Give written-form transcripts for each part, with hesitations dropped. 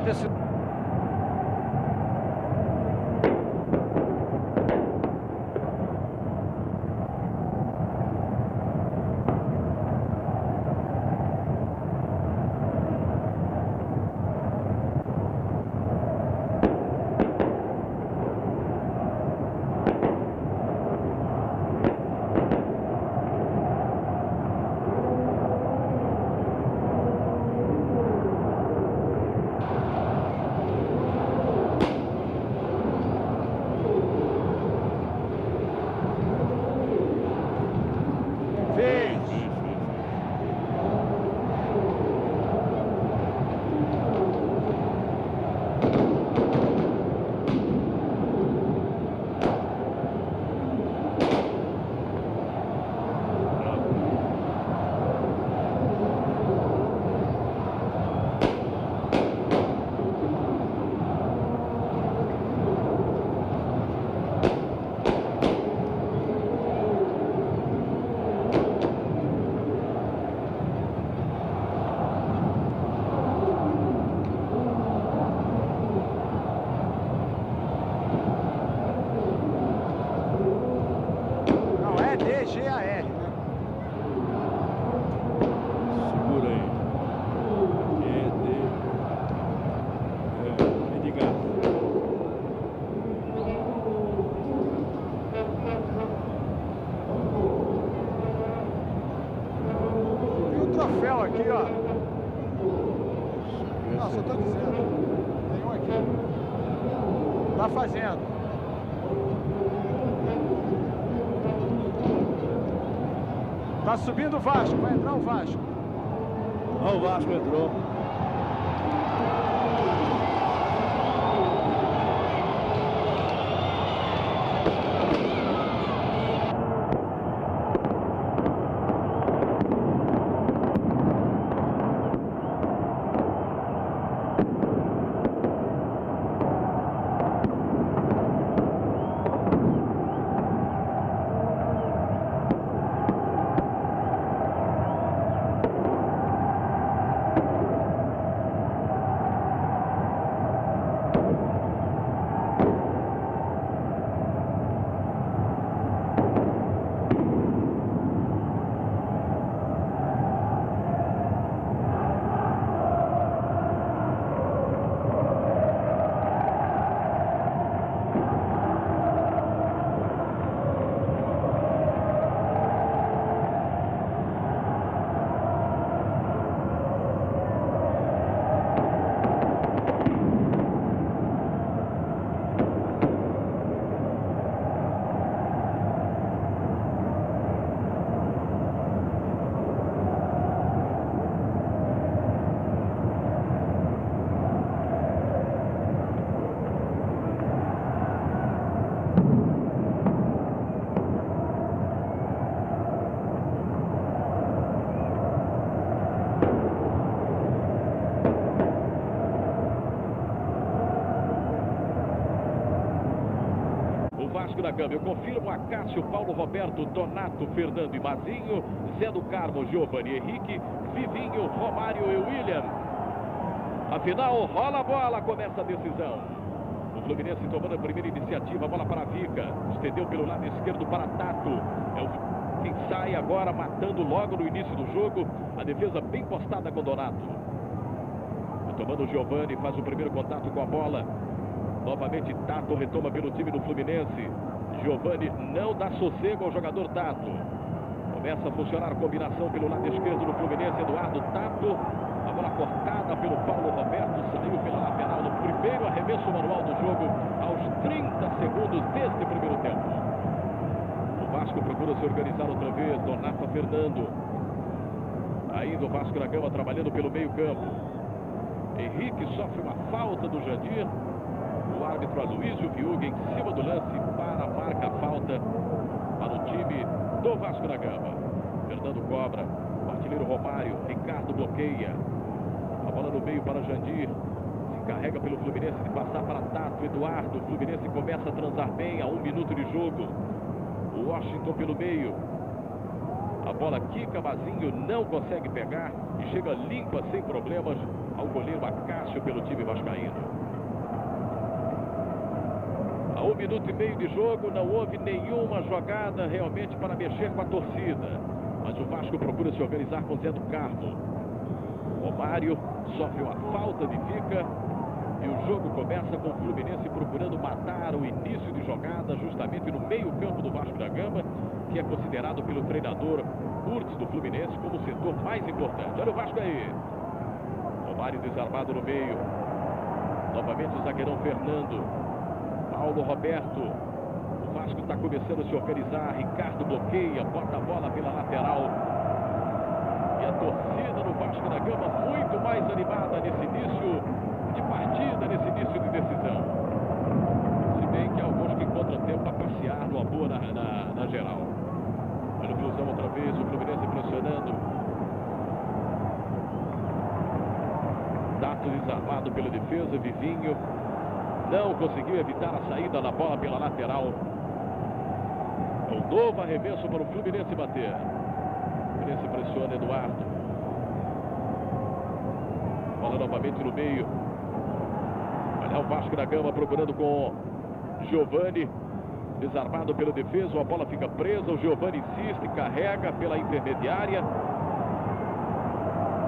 desse... DGAR, né? Segura aí. Edgar. Tem um troféu aqui, ó. Não, só tô dizendo. Tem um aqui. Tá fazendo. Tá subindo o Vasco, vai entrar o Vasco. Ó, o Vasco entrou. Vasco da Gama. Eu confirmo a Cássio, Paulo Roberto, Donato, Fernando e Mazinho, Zé do Carmo, Giovanni Henrique, Vivinho, Romário e William. Afinal, rola a bola, começa a decisão. O Fluminense tomando a primeira iniciativa, a bola para a Vica. Estendeu pelo lado esquerdo para Tato. É o quem sai agora, matando logo no início do jogo. A defesa bem postada com Donato. Tomando o Giovanni, faz o primeiro contato com a bola. Novamente Tato retoma pelo time do Fluminense. Giovanni não dá sossego ao jogador Tato. Começa a funcionar a combinação pelo lado esquerdo do Fluminense. Eduardo Tato. A bola cortada pelo Paulo Roberto. Saiu pela lateral no primeiro arremesso manual do jogo. Aos 30 segundos deste primeiro tempo. O Vasco procura se organizar outra vez. Donato Fernando. Ainda o Vasco da Gama trabalhando pelo meio campo. Henrique sofre uma falta do Jandir. O árbitro Aloysio Viúga em cima do lance para marca a falta para o time do Vasco da Gama. Fernando cobra, o artilheiro Romário, Ricardo bloqueia. A bola no meio para Jandir. Se carrega pelo Fluminense de passar para Tato, Eduardo. O Fluminense começa a transar bem a 1 minuto de jogo. O Washington pelo meio. A bola quica, Mazinho não consegue pegar e chega limpa sem problemas ao goleiro Acácio pelo time vascaíno. A 1 minuto e meio de jogo, não houve nenhuma jogada realmente para mexer com a torcida. Mas o Vasco procura se organizar com Zé do Carmo. Romário sofre uma falta de Vica. E o jogo começa com o Fluminense procurando matar o início de jogada justamente no meio campo do Vasco da Gama, que é considerado pelo treinador Curtis do Fluminense como o setor mais importante. Olha o Vasco aí. Romário desarmado no meio. Novamente o zagueirão Fernando. Paulo Roberto. O Vasco está começando a se organizar. Ricardo bloqueia, bota a bola pela lateral. E a torcida do Vasco da Gama muito mais animada nesse início de partida, nesse início de decisão. Se bem que há alguns que encontram tempo para passear no amor na geral. Olha o Flusão outra vez, o Fluminense pressionando. Tato desarmado pela defesa, Vivinho. Não conseguiu evitar a saída da bola pela lateral. Um novo arremesso para o Fluminense bater. O Fluminense pressiona Eduardo. Bola novamente no meio. Olha o Vasco da Gama procurando com Giovani. Desarmado pela defesa, a bola fica presa. O Giovani insiste, carrega pela intermediária.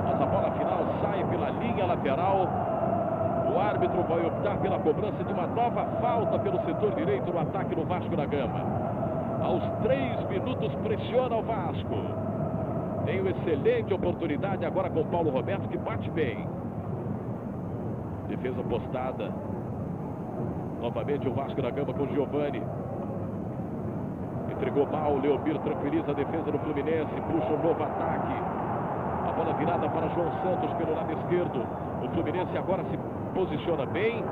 Mas a bola final sai pela linha lateral. O árbitro vai optar pela cobrança de uma nova falta pelo setor direito no ataque do Vasco da Gama. Aos 3 minutos pressiona o Vasco. Tem uma excelente oportunidade agora com o Paulo Roberto, que bate bem. Defesa postada. Novamente o Vasco da Gama com o Giovani. Entregou mal, o Leomir tranquiliza a defesa do Fluminense. Puxa um novo ataque. A bola virada para João Santos pelo lado esquerdo. O Fluminense agora se posiciona bem.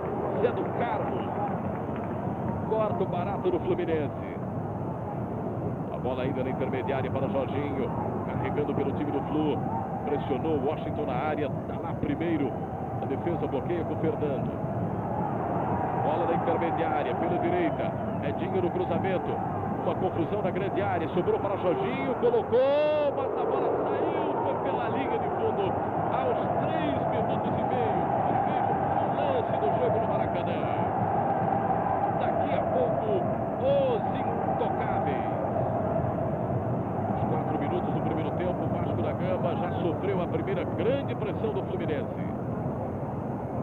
Zé do Carmo corta o barato do Fluminense. A bola ainda na intermediária para Jorginho. Carregando pelo time do Flu. Pressionou o Washington na área. Está lá primeiro. A defesa bloqueia com o Fernando. Bola na intermediária pela direita. Edinho no cruzamento. Uma confusão na grande área. Sobrou para Jorginho. Colocou. Mas a bola saiu. Foi pela linha de fundo. Aos 3 minutos e meio. Primeiro lance do jogo no Maracanã. Daqui a pouco, os intocáveis. Os 4 minutos do primeiro tempo, o Vasco da Gama já sofreu a primeira grande pressão do Fluminense.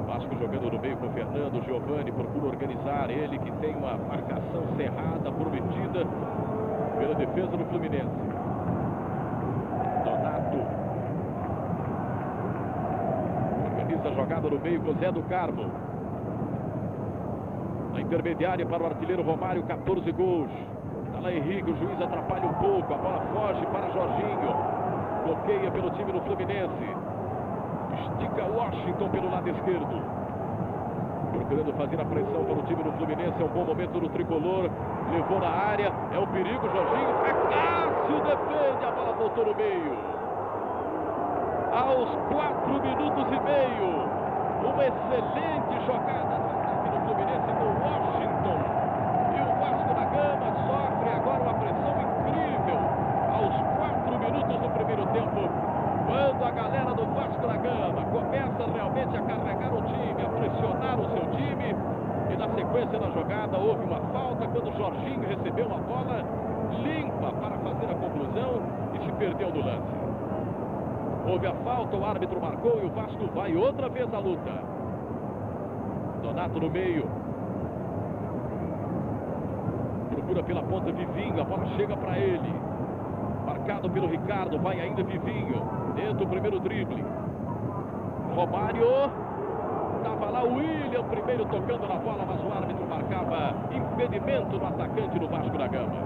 Vasco jogando no meio com o Fernando. Giovani procura organizar, ele que tem uma marcação cerrada, prometida pela defesa do Fluminense. Donato organiza a jogada no meio com Zé do Carmo. Na intermediária para o artilheiro Romário, 14 gols. Está lá Henrique, o juiz atrapalha um pouco, a bola foge para Jorginho. Bloqueia pelo time do Fluminense. Estica Washington pelo lado esquerdo. Procurando fazer a pressão para o time do Fluminense. É um bom momento do tricolor. Levou na área. É um perigo, Jorginho. Acácio defende. A bola voltou no meio. Aos 4 minutos e meio. Uma excelente jogada no ataque do Fluminense com Washington. E o Vasco da Gama sofre agora uma pressão incrível. Aos 4 minutos do primeiro tempo. Quando a galera do Vasco da Gama começa realmente a carregar o time, a pressionar o seu time. E na sequência da jogada houve uma falta quando o Jorginho recebeu uma bola limpa para fazer a conclusão e se perdeu no lance. Houve a falta, o árbitro marcou e o Vasco vai outra vez à luta. Donato no meio. Procura pela ponta Vivinho, a bola chega para ele. Marcado pelo Ricardo, vai ainda Vivinho. Dentro o primeiro drible. Romário. Estava lá o William, primeiro tocando na bola, mas o árbitro marcava impedimento no atacante do Vasco da Gama.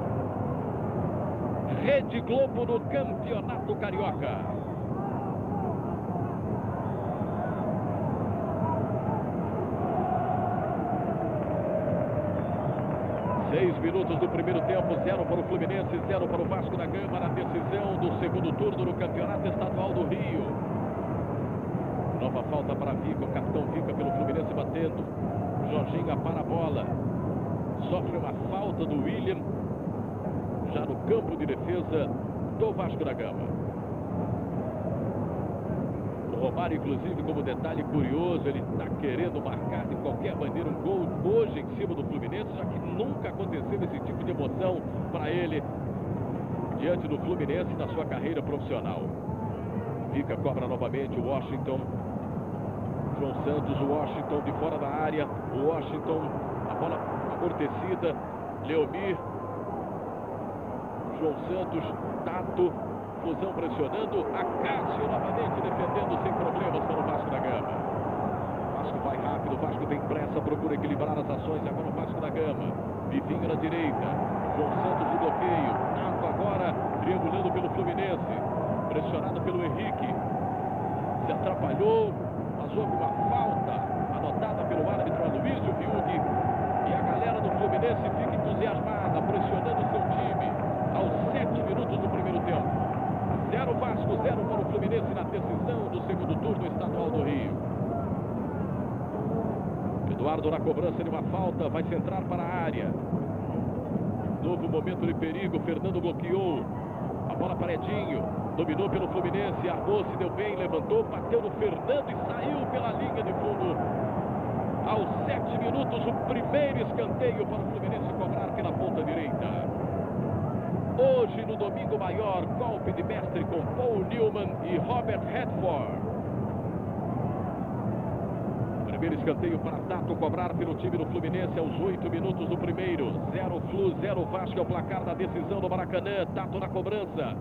Rede Globo no Campeonato Carioca. Seis minutos do primeiro tempo, 0 para o Fluminense, 0 para o Vasco da Gama na decisão do segundo turno no Campeonato Estadual do Rio. Nova falta para Vica, o capitão Vica pelo Fluminense batendo. Jorginho para a bola. Sofre uma falta do William, já no campo de defesa do Vasco da Gama. O Romário, inclusive, como detalhe curioso, ele está querendo marcar de qualquer maneira um gol hoje em cima do Fluminense, já que nunca aconteceu esse tipo de emoção para ele diante do Fluminense na sua carreira profissional. Fica, cobra novamente o Washington. João Santos, o Washington de fora da área. O Washington, a bola amortecida. Leomir. João Santos, Tato. Fusão pressionando. Acácio novamente defendendo sem problemas para o Vasco da Gama. O Vasco vai rápido, o Vasco tem pressa, procura equilibrar as ações. Agora o Vasco da Gama. Vivinho na direita. João Santos no bloqueio. Tato agora triangulando pelo Fluminense. Pressionado pelo Henrique. Se atrapalhou, mas houve uma falta anotada pelo árbitro Aloysio Fiuk. E a galera do Fluminense fica entusiasmada, pressionando seu time aos 7 minutos do primeiro tempo. 0 Vasco, 0 para o Fluminense na decisão do segundo turno estadual do Rio. Eduardo na cobrança de uma falta, vai centrar para a área. Novo momento de perigo, Fernando bloqueou. A bola para Edinho, dominou pelo Fluminense, armou, se deu bem, levantou, bateu no Fernando e saiu pela linha de fundo. Aos 7 minutos, o primeiro escanteio para o Fluminense cobrar pela ponta direita. Hoje, no Domingo Maior, golpe de mestre com Paul Newman e Robert Redford. Primeiro escanteio para Tato cobrar pelo time do Fluminense aos 8 minutos do primeiro. 0 Flu, 0 Vasco é o placar da decisão do Maracanã. Tato na cobrança.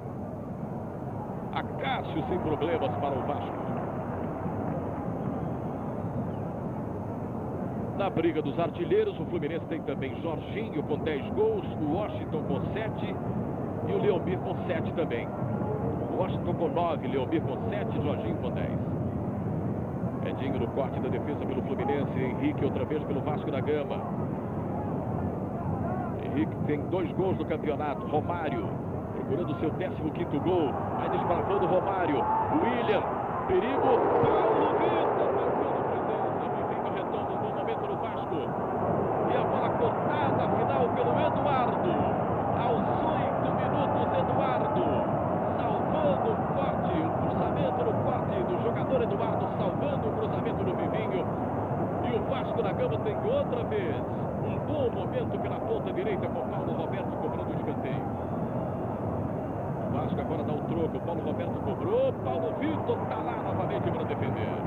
Acácio sem problemas para o Vasco. Na briga dos artilheiros, o Fluminense tem também Jorginho com 10 gols, o Washington com 7 e o Leomir com 7 também. O Washington com 9, Leomir com 7, Jorginho com 10. Edinho no corte da defesa pelo Fluminense. Henrique outra vez pelo Vasco da Gama. Henrique tem 2 gols no campeonato. Romário procurando seu 15º gol. Vai desbravando Romário. William, perigo. Paulo Vitor marcando presença. Vivinho retorna no momento no Vasco. E a bola cortada final pelo Eduardo. Aos 8 minutos, Eduardo salvando o corte, um cruzamento no corte do jogador Eduardo, salvando o cruzamento do Vivinho. E o Vasco da Gama tem outra vez um bom momento pela ponta direita com Paulo Roberto cobrando o escanteio. O Vasco agora dá o troco, Paulo Roberto cobrou, Paulo Vitor está lá novamente para defender.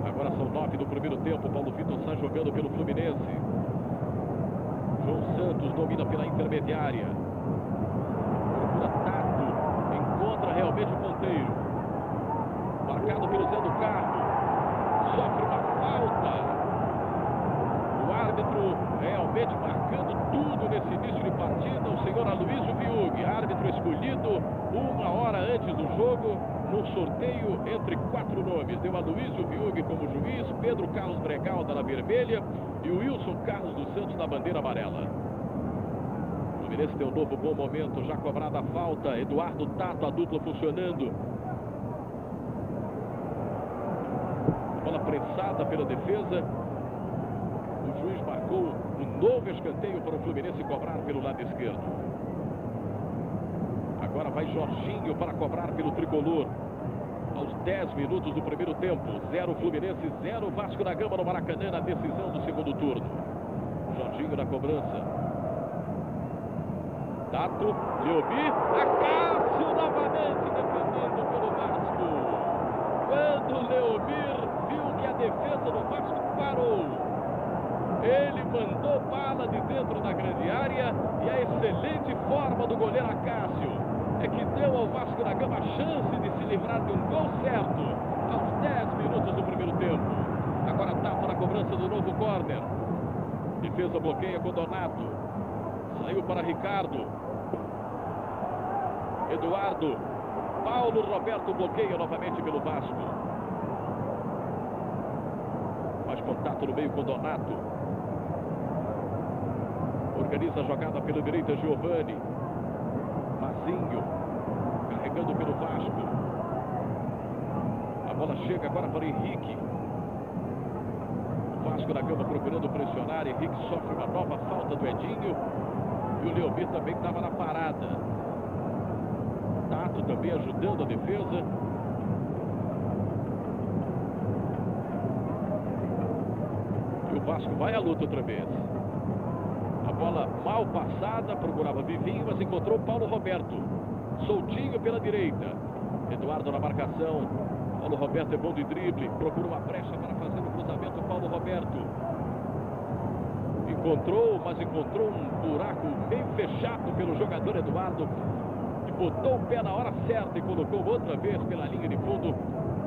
Agora são 9 do primeiro tempo, Paulo Vitor está jogando pelo Fluminense. João Santos domina pela intermediária. Tato encontra realmente o ponteiro. Marcado pelo Zé do Carmo. Sofre uma falta. O árbitro realmente marcando tudo nesse início de partida. O senhor Aloysio Fiuk, árbitro escolhido 1 hora antes do jogo, no sorteio entre 4 nomes. Deu Aloysio Fiuk como juiz, Pedro Carlos Bregal da vermelha e o Wilson Carlos dos Santos da bandeira amarela. O Fluminense tem um novo bom momento, já cobrada a falta. Eduardo, Tato, a dupla funcionando. Bola prensada pela defesa. O juiz marcou um novo escanteio para o Fluminense cobrar pelo lado esquerdo. Agora vai Jorginho para cobrar pelo tricolor. Aos 10 minutos do primeiro tempo. 0 Fluminense, 0 Vasco da Gama no Maracanã na decisão do segundo turno. Jorginho na cobrança. Tato, Leomir, Acácio novamente defendendo pelo Vasco. Quando o Leomir viu que a defesa do Vasco parou, ele mandou bala de dentro da grande área e a excelente forma do goleiro Acácio é que deu ao Vasco da Gama a chance de se livrar de um gol certo aos 10 minutos do primeiro tempo. Agora Tato na cobrança do novo córner. Defesa bloqueia com Donato. Saiu para Ricardo. Eduardo. Paulo Roberto bloqueia novamente pelo Vasco. Faz contato no meio com Donato. Organiza a jogada pela direita Giovani. Mazinho. Carregando pelo Vasco. A bola chega agora para Henrique. O Vasco da Gama procurando pressionar. Henrique sofre uma nova falta do Edinho. E o Leomir também estava na parada. Tato Eduardo também ajudando a defesa. E o Vasco vai à luta outra vez. A bola mal passada, procurava Vivinho, mas encontrou Paulo Roberto. Soltinho pela direita. Eduardo na marcação. Paulo Roberto é bom de drible. Procura uma brecha para fazer o cruzamento. Paulo Roberto encontrou, mas encontrou um buraco meio fechado pelo jogador Eduardo. E botou o pé na hora certa e colocou outra vez pela linha de fundo.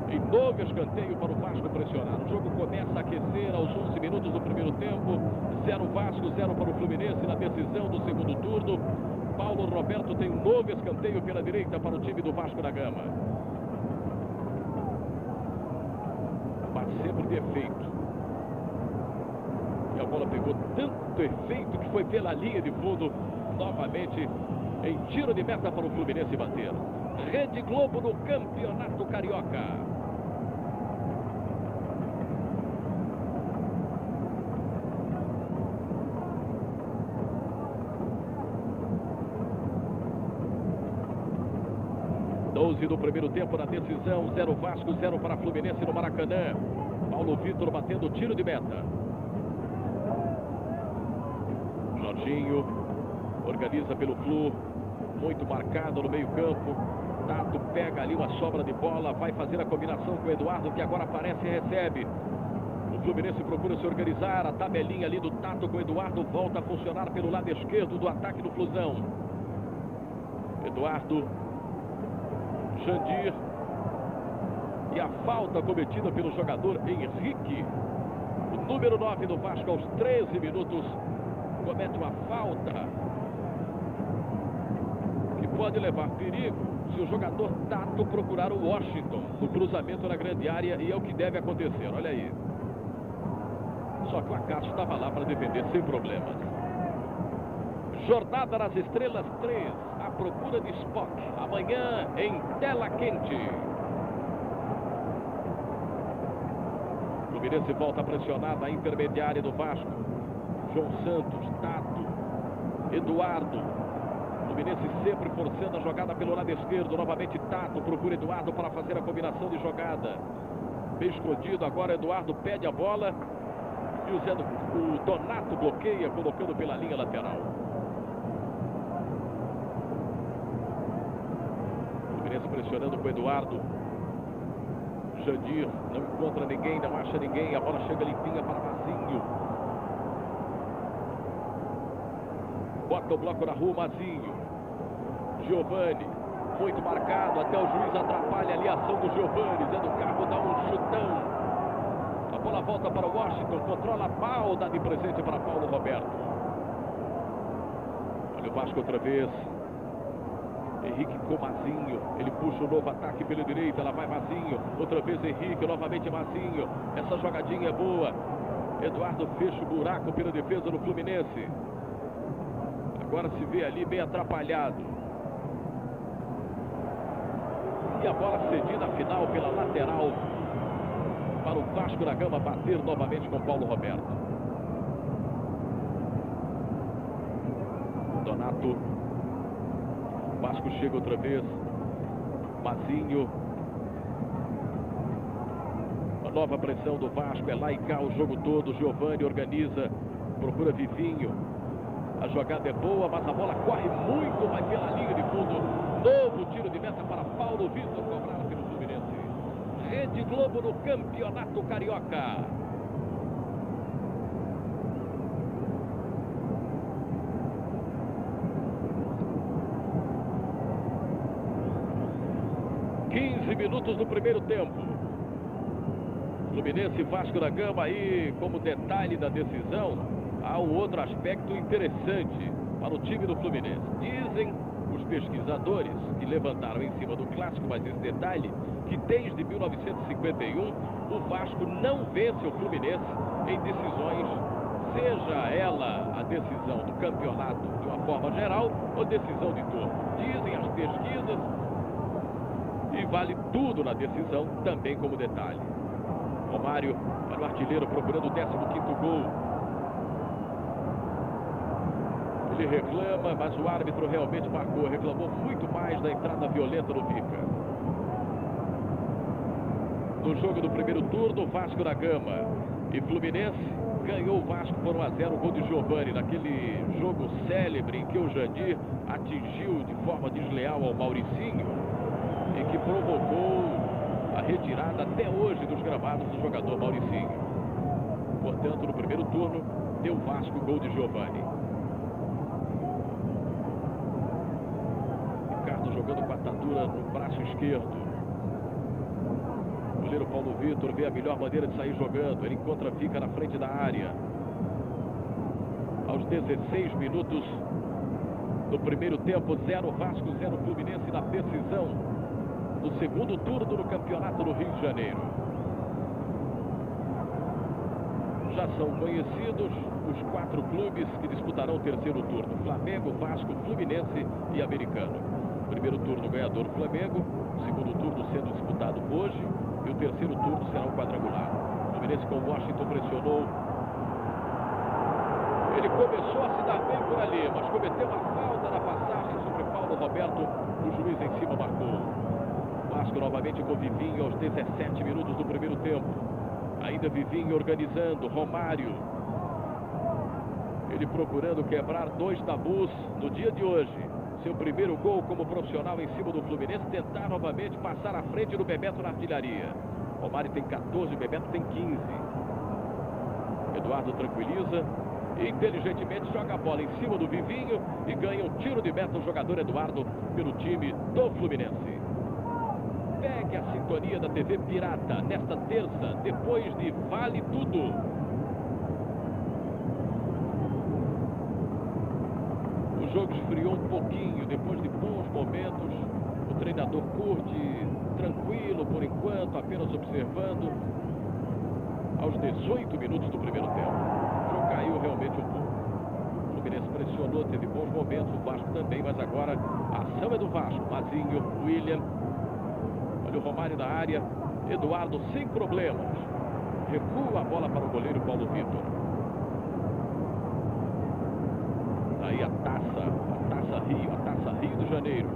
Em novo escanteio para o Vasco pressionar. O jogo começa a aquecer aos 11 minutos do primeiro tempo. 0 Vasco, 0 para o Fluminense na decisão do segundo turno. Paulo Roberto tem um novo escanteio pela direita para o time do Vasco da Gama. Mas sempre de efeito. E a bola pegou tanto efeito que foi pela linha de fundo. Novamente em tiro de meta para o Fluminense bater. Rede Globo no Campeonato Carioca. Do primeiro tempo na decisão, 0 Vasco, 0 para Fluminense no Maracanã. Paulo Vitor batendo tiro de meta. Jorginho organiza pelo Flu, muito marcado no meio campo. Tato pega ali uma sobra de bola, vai fazer a combinação com o Eduardo, que agora aparece e recebe. O Fluminense procura se organizar, a tabelinha ali do Tato com o Eduardo volta a funcionar pelo lado esquerdo do ataque do Flusão. Eduardo, Jandir, e a falta cometida pelo jogador Henrique, o número 9 do Vasco, aos 13 minutos, comete uma falta que pode levar perigo se o jogador Tato procurar o Washington no cruzamento na grande área, e é o que deve acontecer, olha aí. Só que o Acácio estava lá para defender sem problemas. Jornada nas Estrelas 3, a procura de Spock, amanhã em tela quente. O Fluminense volta a pressionar na intermediária do Vasco. João Santos, Tato, Eduardo. O Fluminense sempre forçando a jogada pelo lado esquerdo. Novamente Tato procura Eduardo para fazer a combinação de jogada. Bem escondido agora, Eduardo pede a bola. E o Donato bloqueia, colocando pela linha lateral. Pressionando com o Eduardo. Jandir não encontra ninguém, não acha ninguém. A bola chega limpinha para Mazinho. Bota o bloco na rua, Mazinho. Giovani, muito marcado, até o juiz atrapalha ali a ação do Giovani. Zé do Carmo dá um chutão. A bola volta para o Washington, controla a pau, dá de presente para Paulo Roberto. Olha o Vasco outra vez. Henrique com Mazinho, ele puxa o novo ataque pela direita, lá vai Mazinho, outra vez Henrique, novamente Mazinho, essa jogadinha é boa. Eduardo fecha o buraco pela defesa do Fluminense. Agora se vê ali bem atrapalhado. E a bola cedida final pela lateral para o Vasco da Gama bater novamente com Paulo Roberto. Donato. Vasco chega outra vez. Mazinho. A nova pressão do Vasco, é lá e cá o jogo todo. Giovani organiza, procura Vivinho. A jogada é boa, mas a bola corre muito, vai pela linha de fundo. Novo tiro de meta para Paulo Vitor, cobrado pelo Fluminense. Rede Globo no Campeonato Carioca. Minutos do primeiro tempo. Fluminense e Vasco da Gama aí como detalhe da decisão. Há um outro aspecto interessante para o time do Fluminense. Dizem os pesquisadores que levantaram em cima do clássico, mas esse detalhe, que desde 1951 o Vasco não vence o Fluminense em decisões, seja ela a decisão do campeonato de uma forma geral ou decisão de turno. Dizem as pesquisas. E vale tudo na decisão, também como detalhe. Romário para o artilheiro procurando o 15º gol. Ele reclama, mas o árbitro realmente marcou. Reclamou muito mais da entrada violenta do Vica. No jogo do primeiro turno, Vasco da Gama e Fluminense ganhou o Vasco por 1-0, gol de Giovani, naquele jogo célebre em que o Jandir atingiu de forma desleal ao Mauricinho e que provocou a retirada até hoje dos gramados do jogador Mauricinho. Portanto, no primeiro turno, deu Vasco, gol de Giovani. Ricardo jogando com a atadura no braço esquerdo. O goleiro Paulo Vitor vê a melhor maneira de sair jogando. Ele encontra Vica na frente da área. Aos 16 minutos do primeiro tempo, 0 Vasco, 0 Fluminense na decisão do segundo turno do campeonato do Rio de Janeiro. Já são conhecidos os 4 clubes que disputarão o terceiro turno: Flamengo, Vasco, Fluminense e Americano. Primeiro turno ganhador Flamengo, segundo turno sendo disputado hoje e o terceiro turno será um quadrangular. O Fluminense com o Washington pressionou. Ele começou a se dar bem por ali, mas cometeu uma falta na passagem sobre Paulo Roberto. O juiz em cima marcou. Vasco novamente com Vivinho aos 17 minutos do primeiro tempo. Ainda Vivinho organizando, Romário. Ele procurando quebrar 2 tabus no dia de hoje. Seu primeiro gol como profissional em cima do Fluminense, tentar novamente passar à frente do Bebeto na artilharia. Romário tem 14, Bebeto tem 15. Eduardo tranquiliza e inteligentemente joga a bola em cima do Vivinho e ganha um tiro de meta o jogador Eduardo pelo time do Fluminense. Pegue a sintonia da TV Pirata nesta terça, depois de Vale Tudo. O jogo esfriou um pouquinho, depois de bons momentos. O treinador curte, tranquilo por enquanto, apenas observando. Aos 18 minutos do primeiro tempo, o jogo caiu realmente um pouco. O Fluminense pressionou, teve bons momentos, o Vasco também, mas agora a ação é do Vasco. Mazinho, William, olha o Romário na área, Eduardo sem problemas. Recua a bola para o goleiro Paulo Vitor. Aí a Taça Rio de Janeiro,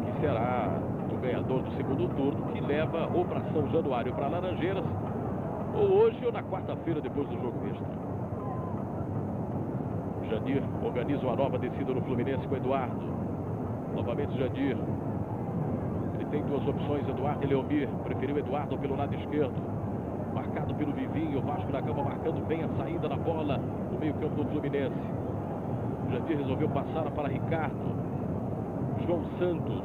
que será o ganhador do segundo turno, que leva ou para São Januário, para Laranjeiras, ou hoje ou na quarta-feira depois do jogo extra. Jandir organiza uma nova descida no Fluminense com Eduardo. Novamente Jandir. Ele tem 2 opções, Eduardo e Leomir. Preferiu Eduardo pelo lado esquerdo. Marcado pelo Vivinho, Vasco da Gama marcando bem a saída da bola no meio-campo do Fluminense. Jandir resolveu passar para Ricardo. João Santos.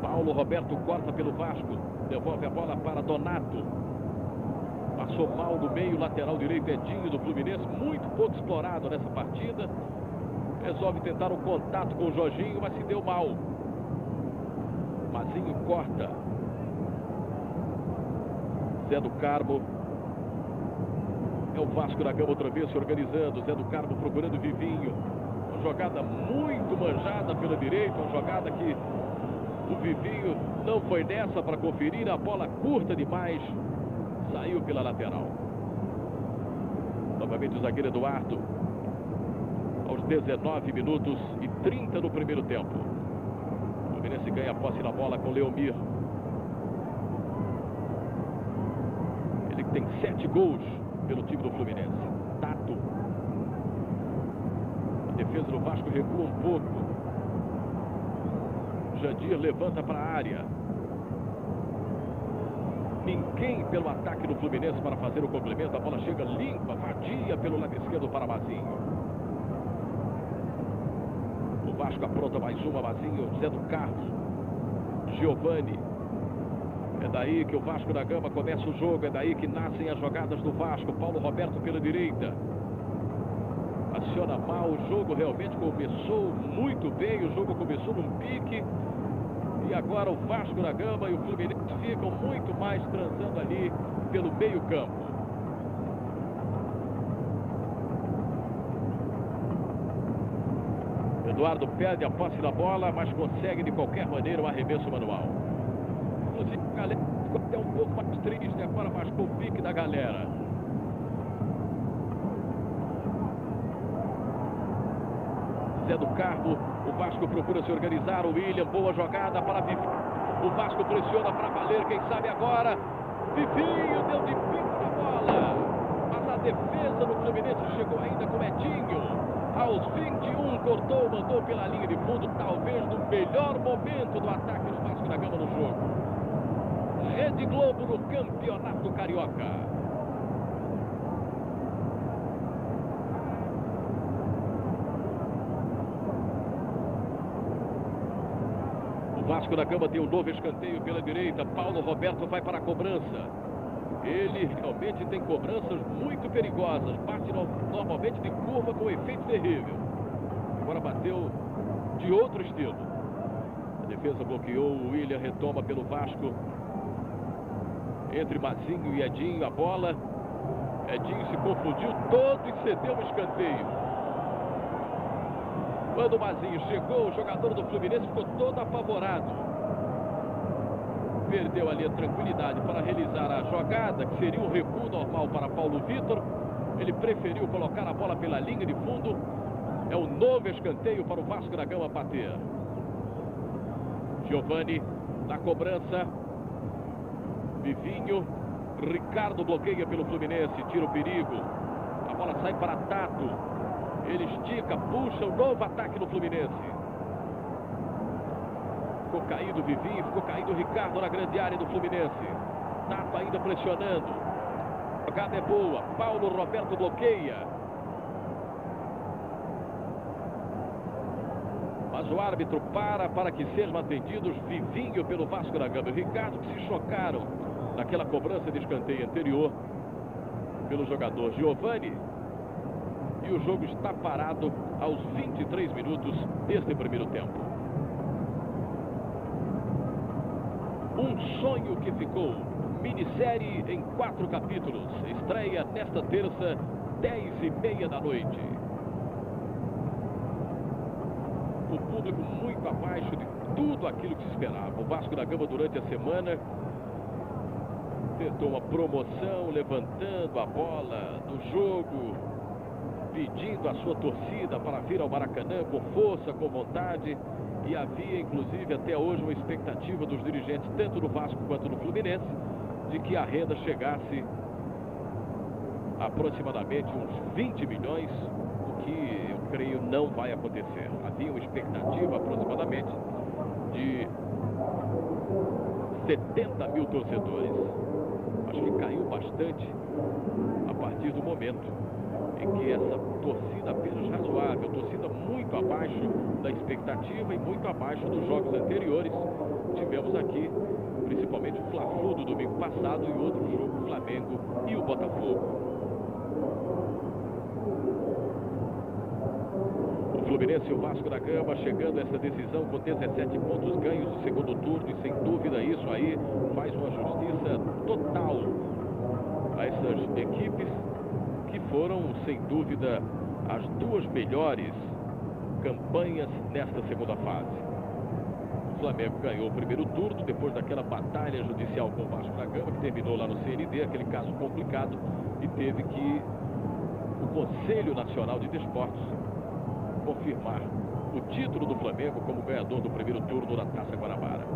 Paulo Roberto corta pelo Vasco. Devolve a bola para Donato. Passou mal no meio, lateral direito Edinho do Fluminense. Muito pouco explorado nessa partida. Resolve tentar um contato com o Jorginho, mas se deu mal. Mazinho corta. Zé do Carmo. É o Vasco da Gama outra vez se organizando. Zé do Carmo procurando Vivinho. Uma jogada muito manjada pela direita. Uma jogada que o Vivinho não foi nessa para conferir. A bola curta demais. Saiu pela lateral. Novamente o zagueiro Eduardo. Aos 19 minutos e 30 no primeiro tempo. O Fluminense ganha a posse na bola com Leomir. Ele tem 7 gols pelo time do Fluminense. Tato. A defesa do Vasco recua um pouco. Jandir levanta para a área. Ninguém pelo ataque do Fluminense para fazer o complemento. A bola chega limpa, vadia pelo lado esquerdo para Mazinho. O Vasco apronta mais uma, Mazinho, Zé do Carmo, Giovani. É daí que o Vasco da Gama começa o jogo, é daí que nascem as jogadas do Vasco. Paulo Roberto pela direita. Aciona mal, o jogo realmente começou muito bem, o jogo começou num pique. E agora o Vasco da Gama e o Fluminense ficam muito mais transando ali pelo meio campo. Eduardo perde a posse da bola, mas consegue de qualquer maneira o arremesso manual. Inclusive a galera ficou até um pouco mais triste agora, mas com o pique da galera. Zé do Carmo. O Vasco procura se organizar. O William, boa jogada para Vivi. O Vasco pressiona para valer. Quem sabe agora? Vivinho deu de pico na bola. Mas a defesa do Fluminense chegou ainda com Edinho. Aos 21, cortou, mandou pela linha de fundo. Talvez no melhor momento do ataque do Vasco da Gama no jogo. Rede Globo no Campeonato Carioca. O Vasco da Gama tem um novo escanteio pela direita. Paulo Roberto vai para a cobrança. Ele realmente tem cobranças muito perigosas. Bate normalmente de curva com efeito terrível. Agora bateu de outro estilo. A defesa bloqueou. O William retoma pelo Vasco. Entre Mazinho e Edinho a bola. Edinho se confundiu todo e cedeu o escanteio. Quando o Mazinho chegou, o jogador do Fluminense ficou todo apavorado. Perdeu ali a tranquilidade para realizar a jogada, que seria um recuo normal para Paulo Vitor. Ele preferiu colocar a bola pela linha de fundo. É um novo escanteio para o Vasco da Gama bater. Giovani na cobrança. Vivinho. Ricardo bloqueia pelo Fluminense, tira o perigo. A bola sai para Tato. Ele estica, puxa o novo ataque do Fluminense. Ficou caído o Vivinho, ficou caído o Ricardo na grande área do Fluminense. Tato ainda pressionando. A jogada é boa. Paulo Roberto bloqueia. Mas o árbitro para que sejam atendidos Vivinho pelo Vasco da Gama e Ricardo, que se chocaram naquela cobrança de escanteio anterior pelo jogador Giovani. E o jogo está parado aos 23 minutos deste primeiro tempo. Um sonho que ficou. Minissérie em 4 capítulos. Estreia nesta terça, 10h30 da noite. O público muito abaixo de tudo aquilo que se esperava. O Vasco da Gama durante a semana tentou uma promoção, levantando a bola do jogo, pedindo a sua torcida para vir ao Maracanã com força, com vontade. E havia, inclusive, até hoje uma expectativa dos dirigentes, tanto do Vasco quanto do Fluminense, de que a renda chegasse a aproximadamente uns 20 milhões, o que eu creio não vai acontecer. Havia uma expectativa aproximadamente de 70 mil torcedores. Acho que caiu bastante a partir do momento em que essa torcida apenas razoável, torcida muito abaixo da expectativa e muito abaixo dos jogos anteriores. Tivemos aqui, principalmente o Fla-Flu do domingo passado e outro jogo, o Flamengo e o Botafogo. O Fluminense e o Vasco da Gama chegando a essa decisão com 17 pontos ganhos no segundo turno e sem dúvida isso aí faz uma justiça total a essas equipes que foram, sem dúvida, as 2 melhores campanhas nesta segunda fase. O Flamengo ganhou o primeiro turno, depois daquela batalha judicial com o Vasco da Gama, que terminou lá no CND, aquele caso complicado, e teve que o Conselho Nacional de Desportos confirmar o título do Flamengo como ganhador do primeiro turno da Taça Guanabara.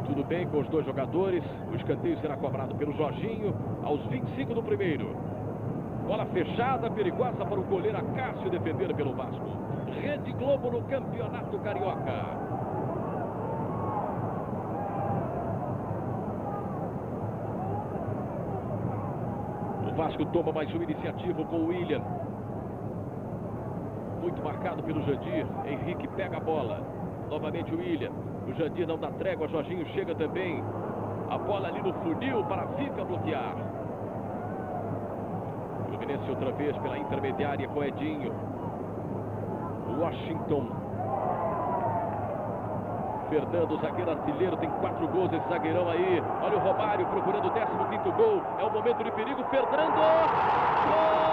Tudo bem com os 2 jogadores. O escanteio será cobrado pelo Jorginho aos 25 do primeiro. Bola fechada, perigosa para o goleiro Acácio defender pelo Vasco. Rede Globo no Campeonato Carioca. O Vasco toma mais uma iniciativa com o William. Muito marcado pelo Jandir. Henrique pega a bola. Novamente o William. O Jandir não dá trégua, Jorginho chega também. A bola ali no funil para Fica bloquear. Fluminense outra vez pela intermediária com Edinho. Washington. Fernando, zagueiro artilheiro, tem 4 gols esse zagueirão aí. Olha o Romário procurando o 15º gol. É o momento de perigo. Fernando! Gol!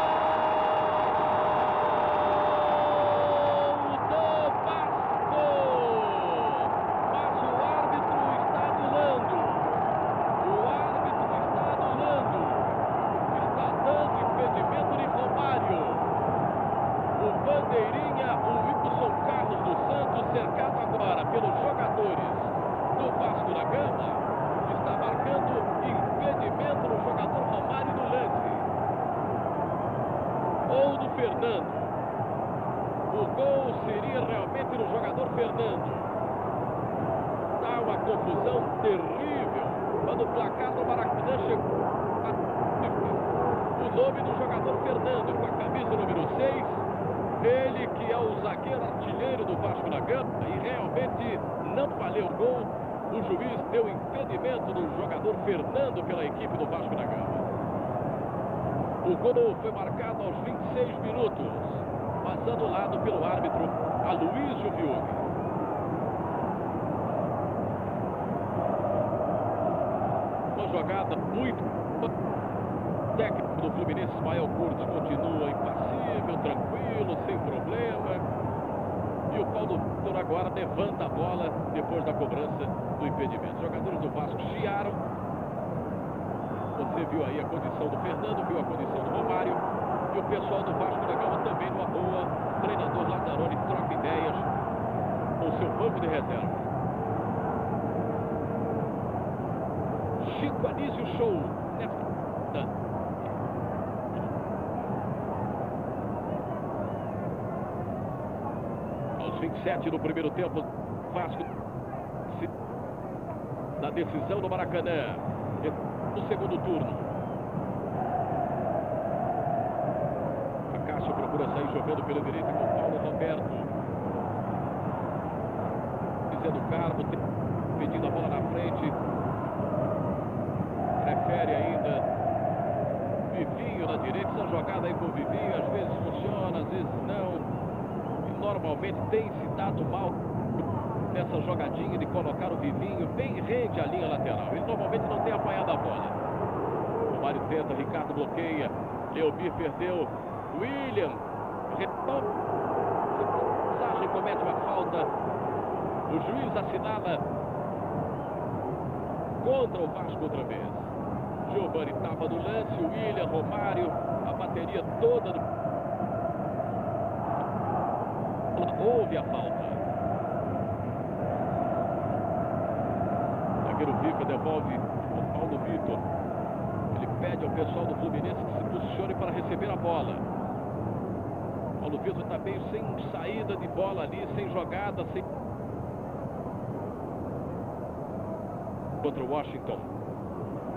O entre o jogador Fernando. Dá uma confusão terrível. Quando o placar do Maracanã chegou. O nome do jogador Fernando, com a camisa número 6. Ele que é o zagueiro artilheiro do Vasco da Gama. E realmente não valeu o gol. O juiz deu impedimento do jogador Fernando pela equipe do Vasco da Gama. O gol foi marcado aos 26 minutos. Passando o lado pelo árbitro Aloysio Viug. Uma jogada muito... O técnico do Fluminense, Ismael Curtis, continua impassível, tranquilo, sem problema. E o Paulo Vitor agora levanta a bola depois da cobrança do impedimento. Os jogadores do Vasco chiaram. Você viu aí a condição do Fernando, viu a condição do Romário. E o pessoal do Vasco da Gama também numa boa. O treinador Lazzaroni troca ideias com o seu banco de reserva. Chico Anísio Show. Aos 27 do primeiro tempo, Vasco da decisão do Maracanã. No segundo turno. A Cássio procura sair jogando pela direita com Paulo Roberto. Dizendo Carmo, pedindo a bola na frente. Prefere ainda Vivinho na direita. Essa jogada aí com o Vivinho às vezes funciona, às vezes não. E normalmente tem se dado mal nessa jogadinha de colocar o Vivinho bem rente à linha lateral. Ele normalmente não tem apanhado a bola. O Mário tenta, Ricardo bloqueia. Leomir perdeu. William retoma. Sargent comete uma falta. O juiz assinala contra o Vasco outra vez. Giovani estava no lance. O William, Romário, a bateria toda do... Houve a falta. O Vica devolve ao Paulo Vitor. Ele pede ao pessoal do Fluminense que se posicione para receber a bola. Paulo Vitor está meio sem saída de bola ali, sem jogada, sem... Contra o Washington.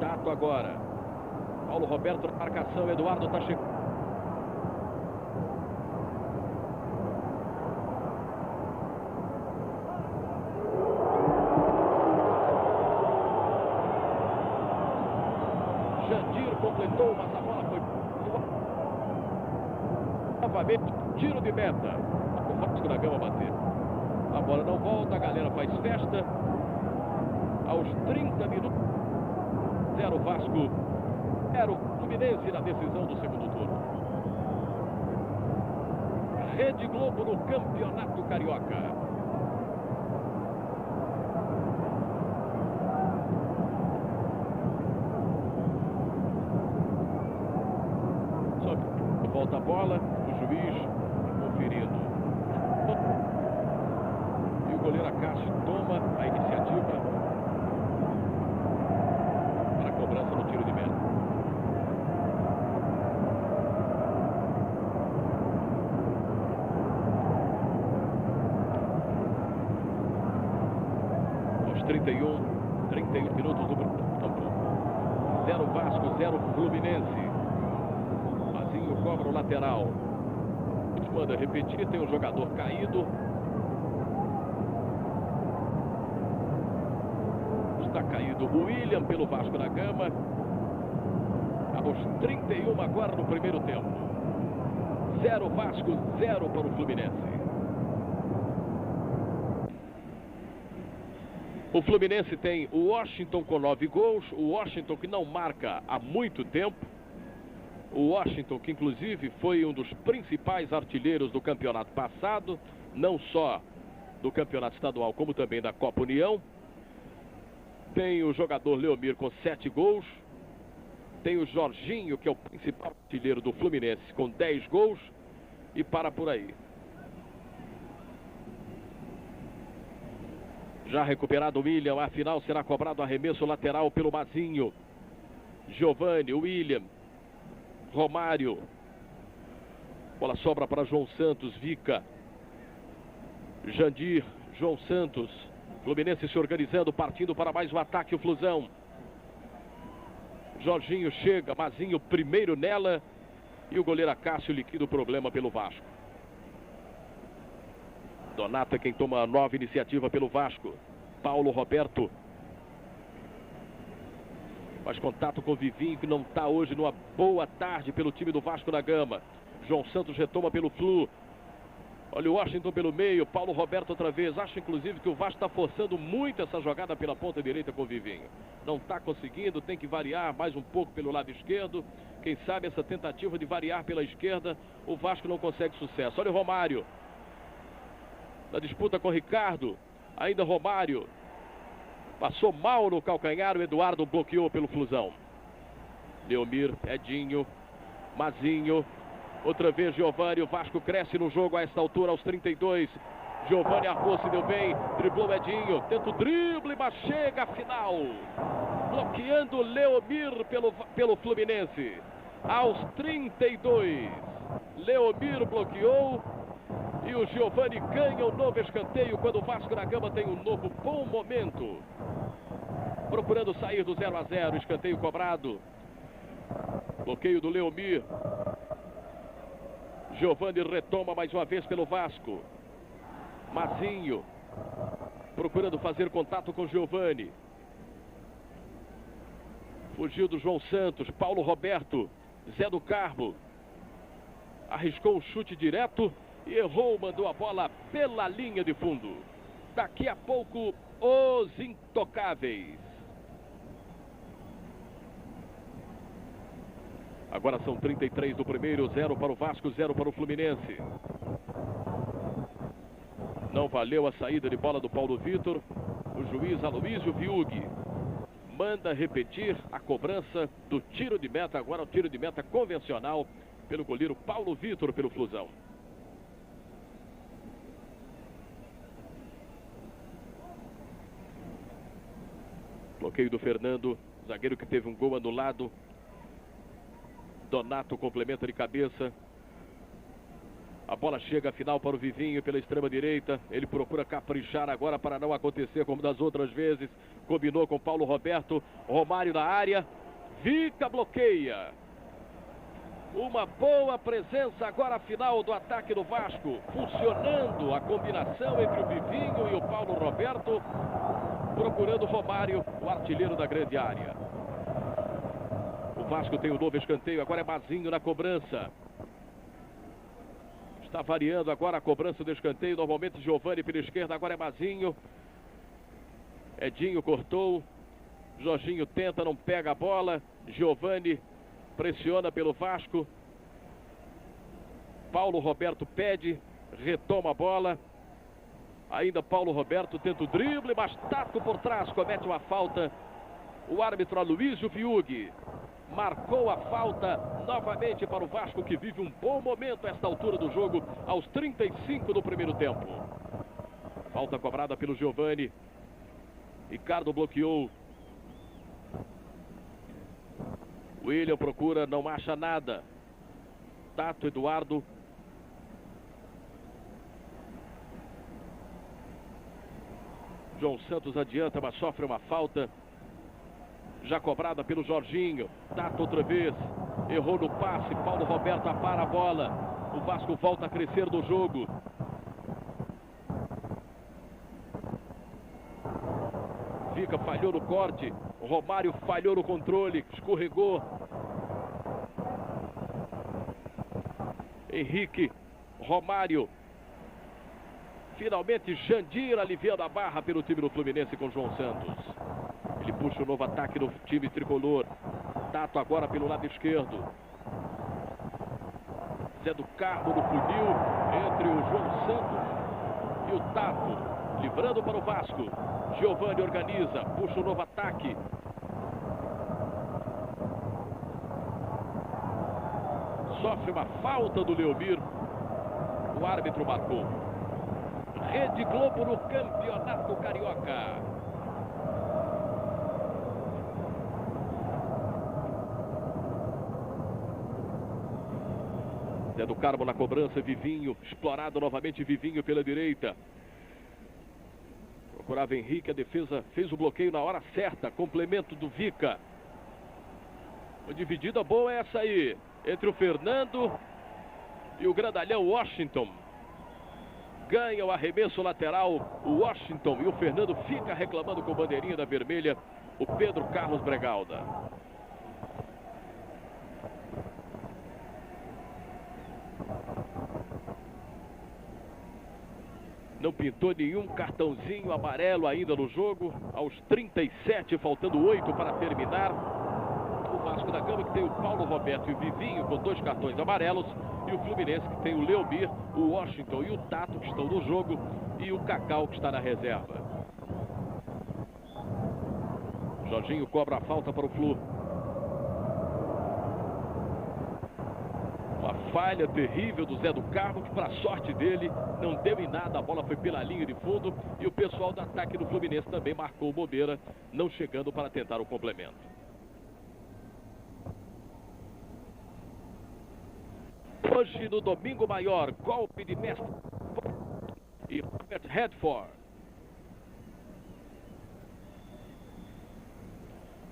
Tato agora. Paulo Roberto na marcação. Eduardo está chegando. Completou, mas a bola foi novamente tiro de meta. O Vasco da Gama bater. A bola não volta, a galera faz festa. Aos 30 minutos, 0 Vasco, 0 Fluminense na decisão do segundo turno. Rede Globo no Campeonato Carioca. Volta a bola, o juiz conferindo. E o goleiro Cássio toma a iniciativa para a cobrança no tiro de meta. Aos 31 minutos do campo. 0 Vasco, 0 Fluminense. Cobra o lateral. Manda repetir, tem um jogador caído. Está caído o William pelo Vasco da Gama. Aos 31 agora no primeiro tempo. 0 Vasco, 0 para o Fluminense. O Fluminense tem o Washington com 9 gols. O Washington que não marca há muito tempo. O Washington, que inclusive foi um dos principais artilheiros do campeonato passado, não só do campeonato estadual, como também da Copa União. Tem o jogador Leomir com 7 gols. Tem o Jorginho, que é o principal artilheiro do Fluminense, com 10 gols. E para por aí. Já recuperado o William, afinal será cobrado arremesso lateral pelo Mazinho. Giovani, William, Romário. Bola sobra para João Santos, Vica. Jandir, João Santos. Fluminense se organizando, partindo para mais um ataque, o Flusão. Jorginho chega, Mazinho primeiro nela. E o goleiro Acácio liquida o problema pelo Vasco. Donato é quem toma a nova iniciativa pelo Vasco. Paulo Roberto faz contato com o Vivinho, que não está hoje numa boa tarde pelo time do Vasco da Gama. João Santos retoma pelo Flu. Olha o Washington pelo meio, Paulo Roberto outra vez. Acho inclusive que o Vasco está forçando muito essa jogada pela ponta direita com o Vivinho. Não está conseguindo, tem que variar mais um pouco pelo lado esquerdo. Quem sabe essa tentativa de variar pela esquerda, o Vasco não consegue sucesso. Olha o Romário. Na disputa com o Ricardo, ainda Romário. Passou mal no calcanhar, o Eduardo bloqueou pelo Flusão. Leomir, Edinho, Mazinho. Outra vez Giovani, o Vasco cresce no jogo a esta altura, aos 32. Giovani armou, se deu bem, driblou Edinho, tenta o drible, mas chega à final. Bloqueando Leomir pelo Fluminense. Aos 32, Leomir bloqueou e o Giovani ganha um novo escanteio quando o Vasco da Gama tem um novo bom momento. Procurando sair do 0 a 0, escanteio cobrado. Bloqueio do Leomir. Giovani retoma mais uma vez pelo Vasco. Mazinho procurando fazer contato com Giovani. Fugiu do João Santos. Paulo Roberto. Zé do Carmo. Arriscou um chute direto e errou, mandou a bola pela linha de fundo. Daqui a pouco, os intocáveis. Agora são 33 do primeiro, 0 para o Vasco, 0 para o Fluminense. Não valeu a saída de bola do Paulo Vitor. O juiz Aloísio Viughi manda repetir a cobrança do tiro de meta. Agora o tiro de meta convencional pelo goleiro Paulo Vitor pelo Flusão. Bloqueio do Fernando, zagueiro que teve um gol anulado. Donato complementa de cabeça. A bola chega final para o Vivinho pela extrema direita. Ele procura caprichar agora para não acontecer como das outras vezes. Combinou com Paulo Roberto. Romário na área. Vica bloqueia. Uma boa presença agora final do ataque do Vasco. Funcionando a combinação entre o Vivinho e o Paulo Roberto. Procurando Romário, o artilheiro da grande área. O Vasco tem um novo escanteio, agora é Mazinho na cobrança. Está variando agora a cobrança do escanteio, normalmente Giovani pela esquerda, agora é Mazinho. Edinho cortou, Jorginho tenta, não pega a bola. Giovani pressiona pelo Vasco. Paulo Roberto pede, retoma a bola. Ainda Paulo Roberto tenta o drible, mas Tato por trás, comete uma falta. O árbitro Aloísio Viughi marcou a falta novamente para o Vasco, que vive um bom momento a esta altura do jogo, aos 35 do primeiro tempo. Falta cobrada pelo Giovani. Ricardo bloqueou. William procura, não acha nada. Tato, Eduardo. João Santos adianta, mas sofre uma falta. Já cobrada pelo Jorginho. Tato outra vez. Errou no passe. Paulo Roberto apara a bola. O Vasco volta a crescer no jogo. Fica, falhou no corte. O Romário falhou no controle. Escorregou. Henrique. Romário. Finalmente Jandir aliviando a barra pelo time do Fluminense com João Santos. Ele puxa o novo ataque do time tricolor. Tato agora pelo lado esquerdo. Zé do Carmo no funil entre o João Santos e o Tato. Livrando para o Vasco. Giovani organiza, puxa o novo ataque. Sofre uma falta do Leomir. O árbitro marcou. Rede Globo no Campeonato Carioca. Zé do Carmo na cobrança, Vivinho, explorado novamente, Vivinho pela direita. Procurava Henrique, a defesa fez o bloqueio na hora certa. Complemento do Vica. Uma dividida boa é essa aí, entre o Fernando e o grandalhão Washington. Ganha o arremesso lateral o Washington e o Fernando fica reclamando com bandeirinha da vermelha o Pedro Carlos Bregalda. Não pintou nenhum cartãozinho amarelo ainda no jogo. Aos 37, faltando 8 para terminar. O Vasco da Gama, que tem o Paulo Roberto e o Vivinho com 2 cartões amarelos. E o Fluminense, que tem o Leomir, o Washington e o Tato, que estão no jogo. E o Cacau, que está na reserva. Jorginho cobra a falta para o Flu. Uma falha terrível do Zé do Carmo, que para sorte dele não deu em nada. A bola foi pela linha de fundo. E o pessoal do ataque do Fluminense também marcou bobeira, não chegando para tentar o complemento. Hoje no Domingo Maior, golpe de mestre e Robert Redford.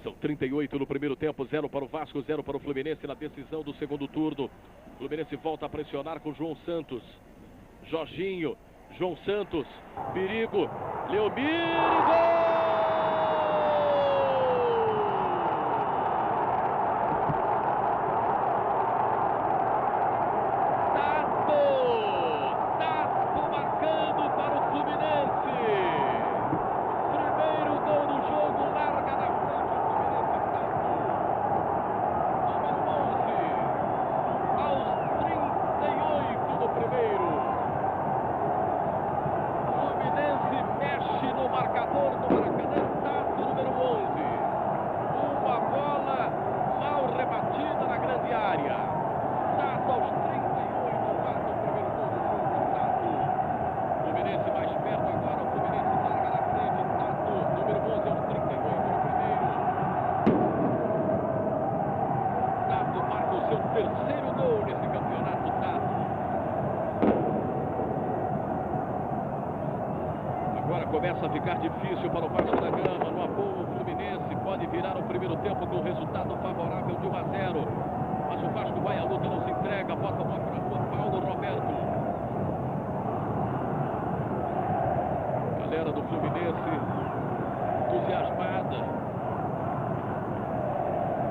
São 38 no primeiro tempo, 0 para o Vasco, 0 para o Fluminense na decisão do segundo turno. O Fluminense volta a pressionar com João Santos. Jorginho, João Santos, perigo, Leomir, gol! Começa a ficar difícil para o Vasco da Gama. No apoio, o Fluminense pode virar o primeiro tempo com resultado favorável de 1 a 0. Mas o Vasco vai à luta, não se entrega. Bota a bola para a rua, Paulo Roberto. Galera do Fluminense entusiasmada.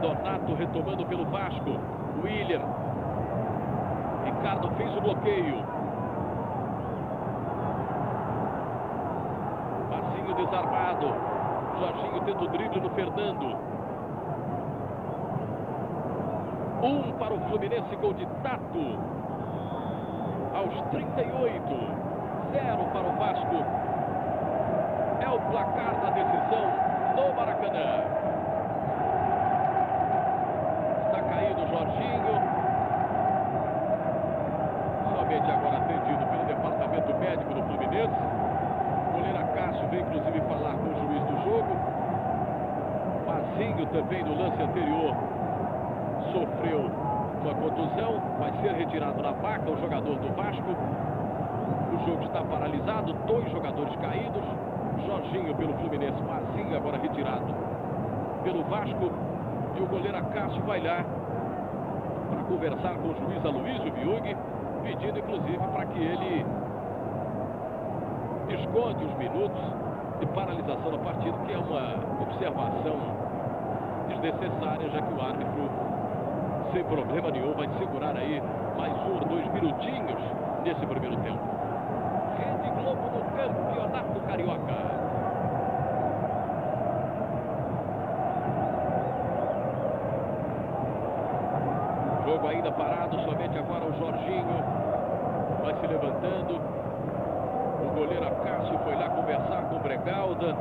Donato retomando pelo Vasco. William. Ricardo fez o bloqueio. Desarmado. Jorginho tenta o drible no Fernando. 1 para o Fluminense, gol de Tato. Aos 38, 0 para o Vasco. É o placar da decisão no Maracanã. Está caído o Jorginho. Somente agora atendido pelo departamento médico do Fluminense. Veio inclusive falar com o juiz do jogo. Mazinho também no lance anterior sofreu uma contusão, vai ser retirado na maca o jogador do Vasco. O jogo está paralisado, 2 jogadores caídos. Jorginho pelo Fluminense, Mazinho agora retirado pelo Vasco. E o goleiro Acácio vai lá para conversar com o juiz Aloysio Biug, pedindo inclusive para que ele esconde os minutos de paralisação da partida, que é uma observação desnecessária, já que o árbitro, sem problema nenhum, vai segurar aí mais 1 ou 2 minutinhos nesse primeiro tempo. Rede Globo no Campeonato Carioca. Jogo ainda parado, somente agora o Jorginho vai se levantando. O goleiro Acácio foi lá conversar com o Bregalda.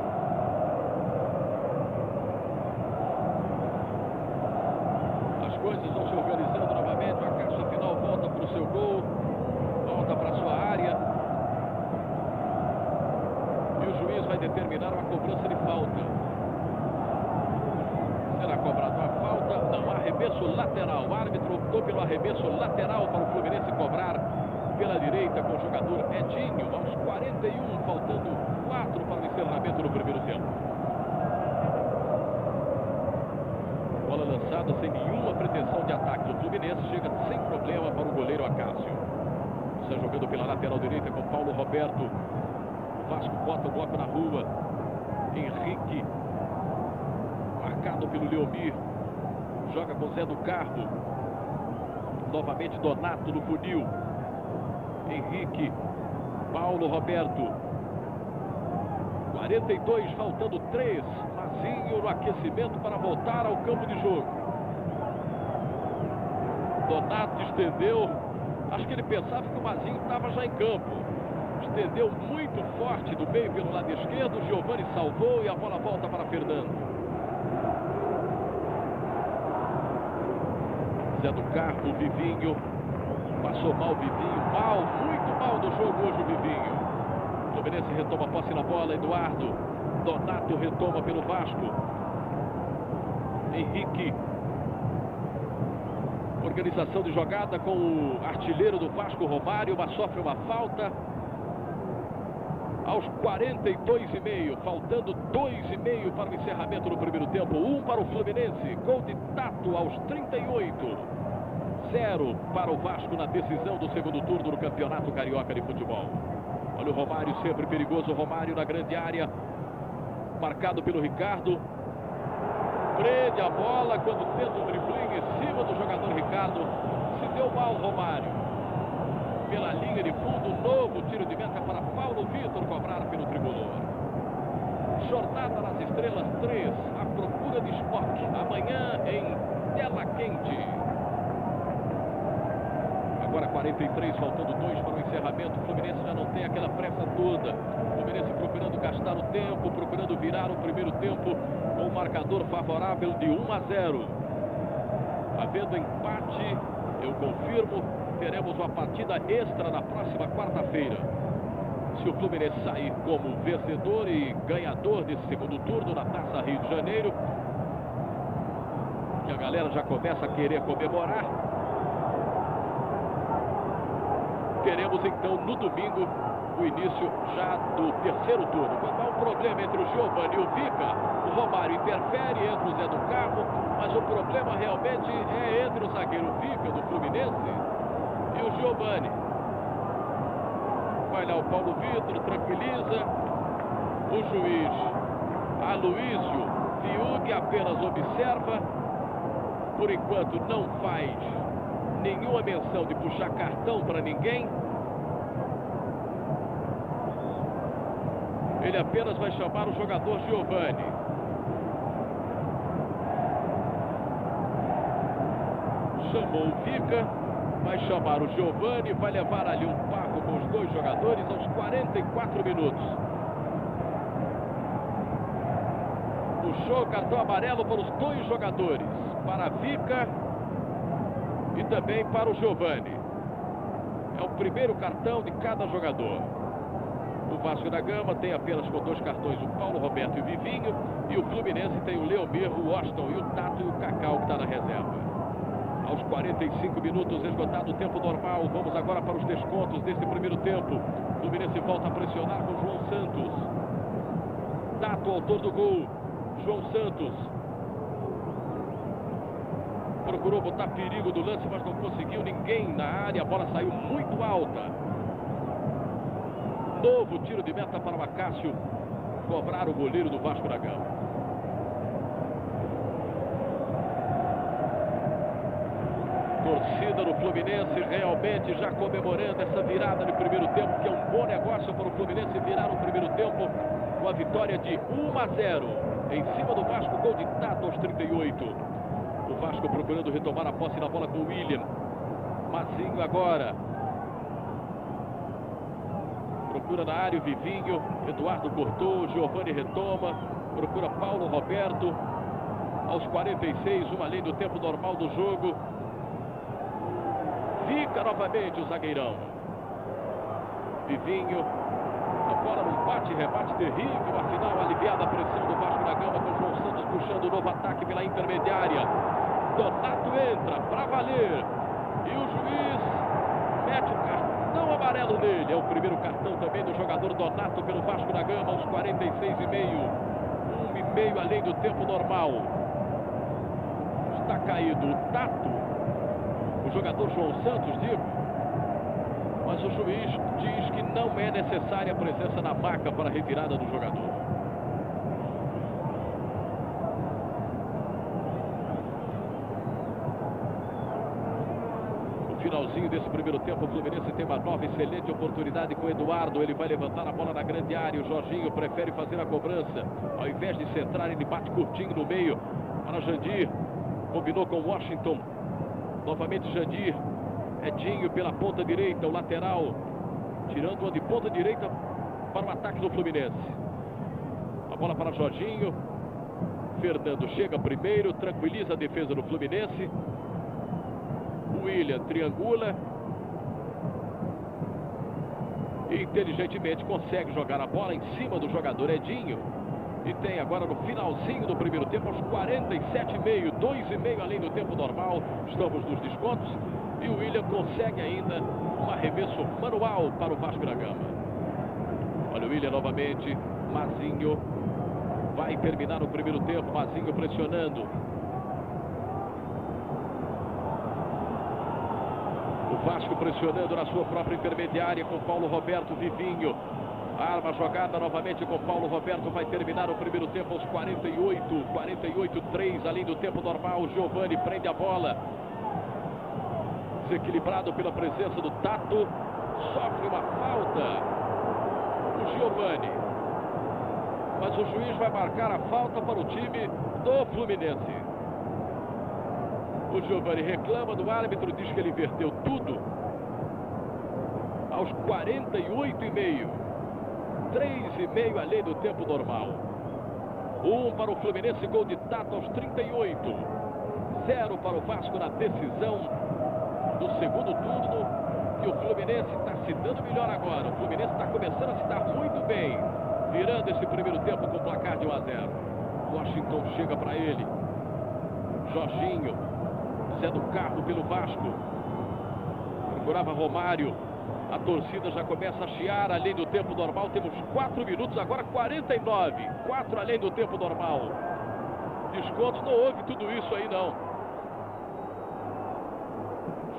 As coisas vão se organizando novamente. O Acácio, afinal, volta para o seu gol. Volta para a sua área. E o juiz vai determinar uma cobrança de falta. Será cobrada uma falta. Não, arremesso lateral. O árbitro optou pelo arremesso lateral para o Fluminense cobrar pela direita com o jogador Edinho, aos 41, faltando 4 para o encerramento do primeiro tempo. Bola lançada sem nenhuma pretensão de ataque do Fluminense, chega sem problema para o goleiro Acácio. Está jogando pela lateral direita com Paulo Roberto. O Vasco bota o bloco na rua. Henrique, marcado pelo Leomir, joga com Zé do Carmo. Novamente Donato no funil. Henrique, Paulo Roberto. 42, faltando 3. Mazinho no aquecimento para voltar ao campo de jogo. Donato estendeu. Acho que ele pensava que o Mazinho estava já em campo. Estendeu muito forte do meio pelo lado esquerdo. Giovani salvou e a bola volta para Fernando. Zé do Carmo, Vivinho. Passou mal o Vivinho. Mal, muito mal do jogo hoje o Vivinho. O Fluminense retoma a posse na bola. Eduardo. Donato retoma pelo Vasco. Henrique. Organização de jogada com o artilheiro do Vasco, Romário, mas sofre uma falta. Aos 42,5, faltando 2,5 para o encerramento do primeiro tempo. 1 para o Fluminense, gol de Tato aos 38. 0 para o Vasco na decisão do segundo turno do Campeonato Carioca de Futebol. Olha o Romário, sempre perigoso. Romário na grande área, marcado pelo Ricardo. Prende a bola quando tenta o dribling em cima do jogador Ricardo. Se deu mal Romário. Pela linha de fundo, novo tiro de meta para Paulo Vitor cobrar pelo tricolor. Jornada nas Estrelas 3, a procura de esporte. Amanhã em Tela Quente. Agora 43, faltando 2 para o encerramento. O Fluminense já não tem aquela pressa toda. O Fluminense procurando gastar o tempo, procurando virar o primeiro tempo com um marcador favorável de 1-0. Havendo empate, eu confirmo, teremos uma partida extra na próxima quarta-feira. Se o Fluminense sair como vencedor e ganhador desse segundo turno na Taça Rio de Janeiro, que a galera já começa a querer comemorar, teremos então no domingo o início já do terceiro turno. Quando há um problema entre o Giovani e o Vica, o Romário interfere, entra o Zé do Carmo, mas o problema realmente é entre o zagueiro Vica do Fluminense e o Giovani. Vai lá o Paulo Vitor, tranquiliza. O juiz Aloísio Fiug apenas observa. Por enquanto não faz nenhuma menção de puxar cartão para ninguém. Ele apenas vai chamar o jogador Giovani. Chamou o Vica, vai chamar o Giovani, vai levar ali um papo com os dois jogadores aos 44 minutos. Puxou cartão amarelo para os dois jogadores, para Vica e também para o Giovani. É o primeiro cartão de cada jogador. O Vasco da Gama tem apenas com 2 cartões o Paulo Roberto e o Vivinho. E o Fluminense tem o Leomir, o Washington e o Tato e o Cacau que está na reserva. Aos 45 minutos, esgotado o tempo normal. Vamos agora para os descontos desse primeiro tempo. O Fluminense volta a pressionar com João Santos. Tato, autor do gol. João Santos. Procurou botar perigo do lance, mas não conseguiu ninguém na área. A bola saiu muito alta. Novo tiro de meta para o Acácio cobrar o goleiro do Vasco da Gama. Torcida do Fluminense realmente já comemorando essa virada no primeiro tempo, que é um bom negócio para o Fluminense virar o primeiro tempo com a vitória de 1-0 em cima do Vasco, gol de Tato aos 38. O Vasco procurando retomar a posse na bola com o William. Mazinho agora. Procura na área o Vivinho. Eduardo cortou, Giovani retoma. Procura Paulo Roberto. Aos 46, uma além do tempo normal do jogo. Fica novamente o zagueirão. Vivinho. A bola num bate-rebate terrível. Afinal, aliviada a pressão do Vasco da Gama com João Santos puxando o novo ataque pela intermediária. Donato entra para valer. E o juiz mete o cartão. cartão amarelo nele. É o primeiro cartão também do jogador Donato pelo Vasco da Gama, aos 46,5. 1,5 além do tempo normal. Está caído o Tato, o jogador João Santos, digo. Mas o juiz diz que não é necessária a presença na maca para a retirada do jogador. Finalzinho desse primeiro tempo, o Fluminense tem uma nova excelente oportunidade com o Eduardo. Ele vai levantar a bola na grande área. O Jorginho prefere fazer a cobrança. Ao invés de centrar, ele bate curtinho no meio para Jandir. Combinou com o Washington. Novamente Jandir. Edinho pela ponta direita, o lateral. Tirando uma de ponta direita para o ataque do Fluminense. A bola para Jorginho. Fernando chega primeiro, tranquiliza a defesa do Fluminense. William triangula e inteligentemente consegue jogar a bola em cima do jogador Edinho. E tem agora no finalzinho do primeiro tempo, aos 47,5, 2,5 além do tempo normal. Estamos nos descontos. E o William consegue ainda um arremesso manual para o Vasco da Gama. Olha o William novamente. Mazinho vai terminar o primeiro tempo. Mazinho pressionando. O Vasco pressionando na sua própria intermediária com Paulo Roberto, Vivinho. Arma a jogada novamente com Paulo Roberto. Vai terminar o primeiro tempo aos 48,3 além do tempo normal. Giovani prende a bola. Desequilibrado pela presença do Tato. Sofre uma falta o Giovani. Mas o juiz vai marcar a falta para o time do Fluminense. O Giovani reclama do árbitro, diz que ele inverteu tudo. Aos 48,5. 3,5 além do tempo normal. 1 para o Fluminense, gol de Tato aos 38. 0 para o Vasco na decisão do segundo turno. E o Fluminense está se dando melhor agora. O Fluminense está começando a se dar muito bem. Virando esse primeiro tempo com o placar de 1 a 0. Washington chega para ele. Jorginho. Zé do Carmo pelo Vasco. Procurava Romário. A torcida já começa a chiar além do tempo normal. Temos 4 minutos, agora 49. 4 além do tempo normal. Descontos, não houve tudo isso aí não.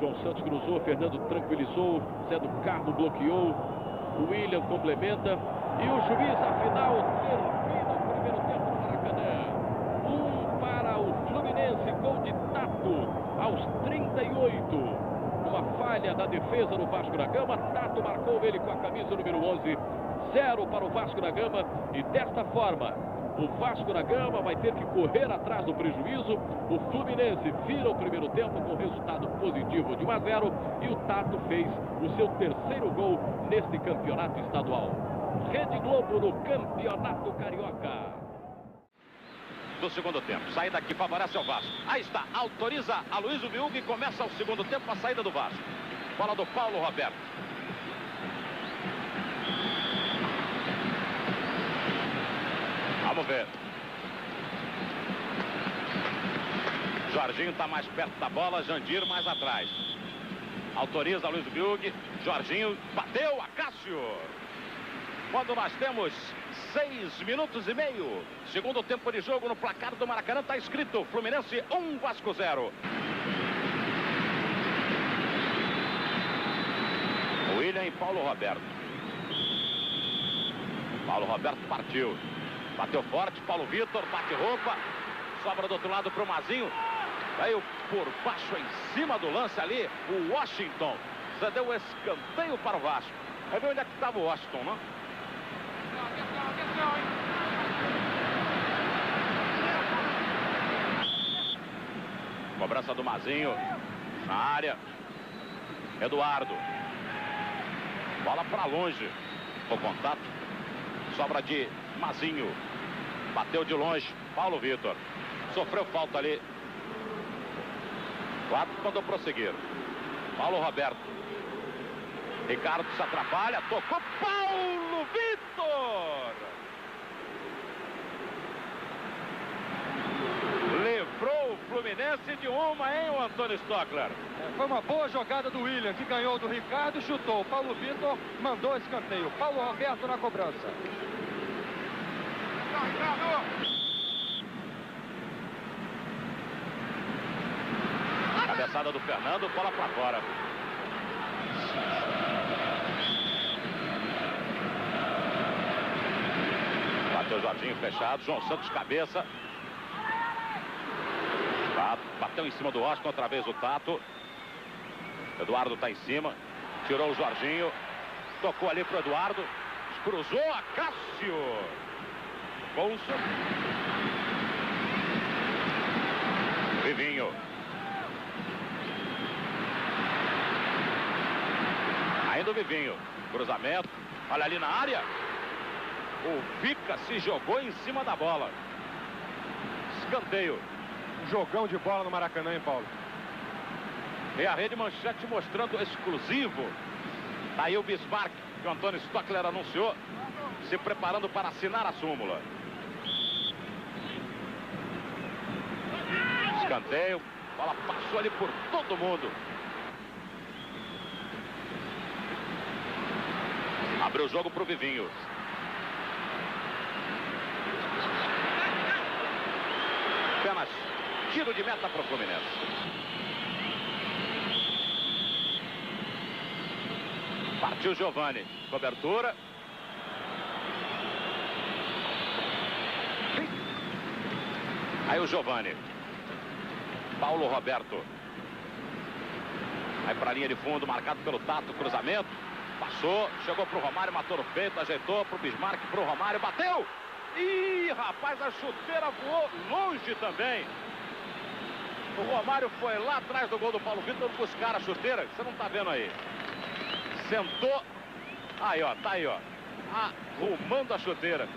João Santos cruzou, Fernando tranquilizou. Zé do Carmo bloqueou. O William complementa. E o juiz, afinal, termina o primeiro tempo no Maracanã. 1 para o Fluminense, gol de Tato aos 38. Uma falha da defesa do Vasco da Gama. Tato marcou ele com a camisa número 11. 0 para o Vasco da Gama. E desta forma, o Vasco da Gama vai ter que correr atrás do prejuízo. O Fluminense vira o primeiro tempo com resultado positivo de 1 a 0. E o Tato fez o seu terceiro gol neste campeonato estadual. Rede Globo no Campeonato Carioca. Do segundo tempo, saída aqui favorece ao Vasco. Aí está, autoriza a Aloysio Viúga e começa o segundo tempo a saída do Vasco. Bola do Paulo Roberto. Vamos ver. Jorginho está mais perto da bola, Jandir mais atrás. Autoriza a Aloysio Viúga. Jorginho bateu, Acácio. Quando nós temos 6 minutos e meio. Segundo tempo de jogo no placar do Maracanã está escrito Fluminense 1, Vasco 0. William e Paulo Roberto. Paulo Roberto partiu. Bateu forte, Paulo Vitor, bate roupa. Sobra do outro lado para o Mazinho. Veio por baixo em cima do lance ali, o Washington. Você deu o escanteio para o Vasco. Vai ver onde é que estava o Washington, não? Cobrança do Mazinho na área. Eduardo. Bola para longe. O contato. Sobra de Mazinho. Bateu de longe. Paulo Vitor. Sofreu falta ali. 4 mandou prosseguir. Paulo Roberto. Ricardo se atrapalha. Tocou Paulo Vitor. Livrou o Fluminense de uma em Antônio Stockler. Foi uma boa jogada do William, que ganhou do Ricardo e chutou. O Paulo Vitor mandou escanteio. Paulo Roberto na cobrança. Cabeçada do Fernando, bola para fora. Bateu o Jorginho fechado, João Santos cabeça. Bateu em cima do Oscar, outra vez o Tato. Eduardo está em cima, tirou o Jorginho, tocou ali pro Eduardo, cruzou a Cássio. Bolso. Vivinho. Ainda o Vivinho, cruzamento, olha ali na área. O Vica se jogou em cima da bola. Escanteio. Jogão de bola no Maracanã, hein, Paulo? E a Rede Manchete mostrando exclusivo. Tá aí o Bismarck, que o Antônio Stockler anunciou, se preparando para assinar a súmula. Escanteio, bola passou ali por todo mundo. Abriu o jogo para o Vivinho. Apenas tiro de meta para o Fluminense. Partiu Giovani. Cobertura. Aí o Giovani. Paulo Roberto. Aí para a linha de fundo, marcado pelo Tato. Cruzamento. Passou. Chegou para o Romário, matou no peito. Ajeitou para o Bismarck, para o Romário. Bateu! Ih, rapaz, a chuteira voou longe também. O Romário foi lá atrás do gol do Paulo Vitor buscar a chuteira. Você não tá vendo aí. Sentou. Aí, ó, tá aí, ó. Arrumando a chuteira.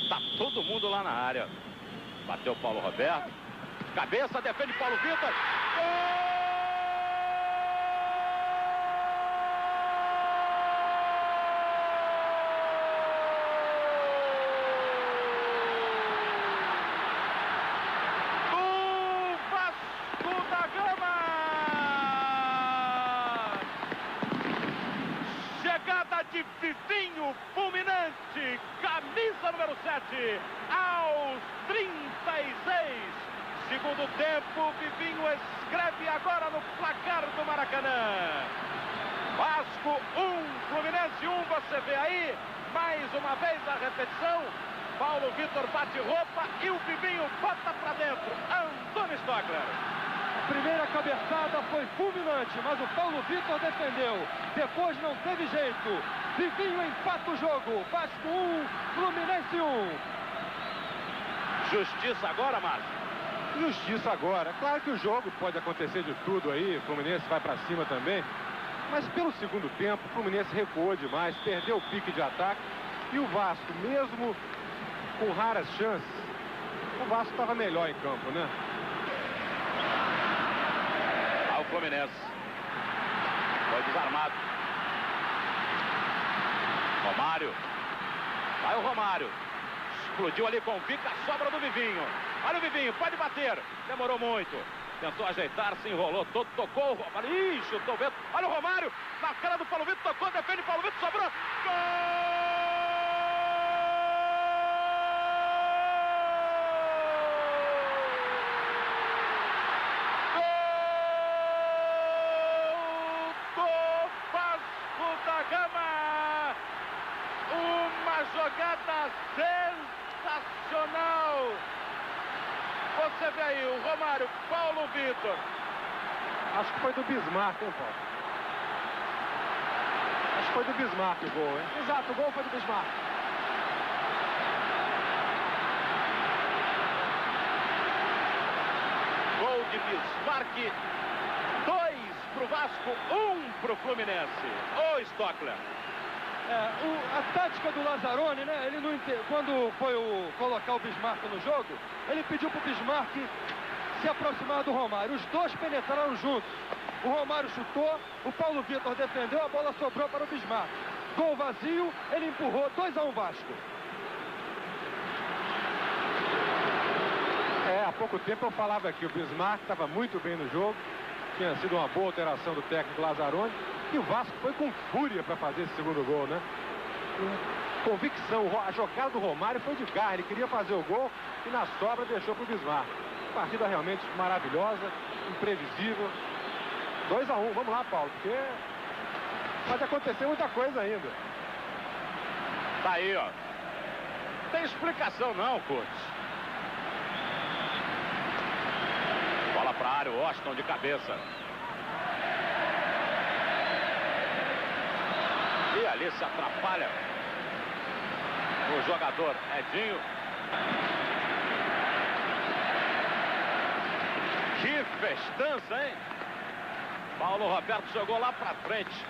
Tá todo mundo lá na área. Bateu o Paulo Roberto. Cabeça, defende Paulo Vitor. Gol! De Vivinho, Fluminense, camisa número 7, aos 36. Segundo tempo, Vivinho escreve agora no placar do Maracanã. Vasco 1, Fluminense 1, você vê aí, mais uma vez a repetição. Paulo Vitor bate roupa e o Vivinho bota pra dentro. Antônio Stockler. A primeira cabeçada foi fulminante, mas o Paulo Vitor defendeu. Depois não teve jeito. Vivinho empata o jogo. Vasco 1, Fluminense 1. Justiça agora, Márcio? Justiça agora. Claro que o jogo pode acontecer de tudo aí. O Fluminense vai pra cima também. Mas pelo segundo tempo, o Fluminense recuou demais, perdeu o pique de ataque. E o Vasco, mesmo com raras chances, o Vasco estava melhor em campo, né? Ao Fluminense. Foi desarmado. Romário. Vai o Romário. Explodiu ali com o Vica, a sobra do Vivinho. Olha o Vivinho, pode bater. Demorou muito. Tentou ajeitar, se enrolou todo, tocou o Romário. Ih, chutou o vento. Olha o Romário. Na cara do Paulo Vitor, tocou, defende Paulo Vitor, sobrou. Gol! Jogada sensacional. Você vê aí o Romário, Paulo Vitor. Acho que foi do Bismarck, hein, Paulo? Acho que foi do Bismarck o gol, hein? Exato, o gol foi do Bismarck. Gol de Bismarck. 2 pro Vasco, 1 pro Fluminense. Ô, Stockler. A tática do Lazzaroni, né? Ele não quando foi colocar o Bismarck no jogo, ele pediu pro Bismarck se aproximar do Romário. Os dois penetraram juntos. O Romário chutou, o Paulo Vitor defendeu, a bola sobrou para o Bismarck. Gol vazio, ele empurrou, 2-1 Vasco. Há pouco tempo eu falava aqui, o Bismarck estava muito bem no jogo, tinha sido uma boa alteração do técnico Lazzaroni, e o Vasco foi com fúria para fazer esse segundo gol, né? Com convicção, a jogada do Romário foi de garra, ele queria fazer o gol e na sobra deixou para o Bismarck. Partida realmente maravilhosa, imprevisível. 2 a 1, vamos lá, Paulo, porque pode acontecer muita coisa ainda. Tá aí, ó. Não tem explicação não, coach. Bola para a área, o Washington de cabeça. E ali se atrapalha o jogador Edinho. Que festança, hein? Paulo Roberto jogou lá pra frente.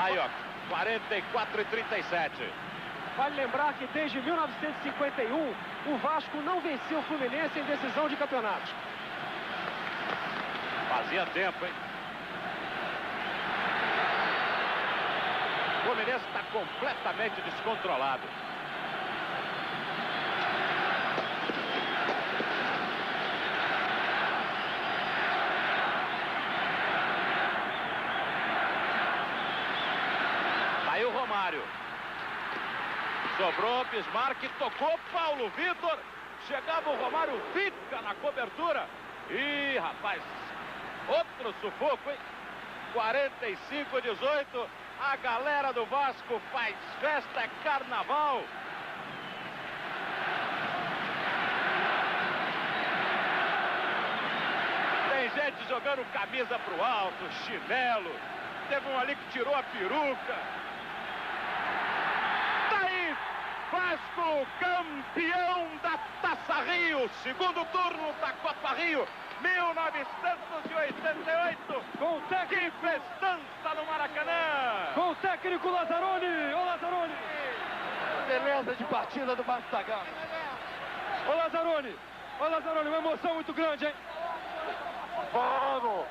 Aí, ó, 44 e 37. Vale lembrar que desde 1951, o Vasco não venceu o Fluminense em decisão de campeonato. Fazia tempo, hein? O Fluminense está completamente descontrolado. Aí o Romário. Sobrou, Bismarck, tocou, Paulo Vitor. Chegava o Romário, fica na cobertura. Ih, rapaz, outro sufoco, hein? 45-18. A galera do Vasco faz festa, é carnaval. Tem gente jogando camisa pro alto, chinelo. Teve um ali que tirou a peruca. Tá aí, Vasco campeão da Taça Rio. Segundo turno da Copa Rio. 1988, Com o técnico, que festança no Maracanã! com o técnico Lazzaroni! Ô Lazzaroni! Beleza de partida do Vasco da Gama. Ô Lazzaroni! Ô Lazzaroni, uma emoção muito grande, hein? Vamos!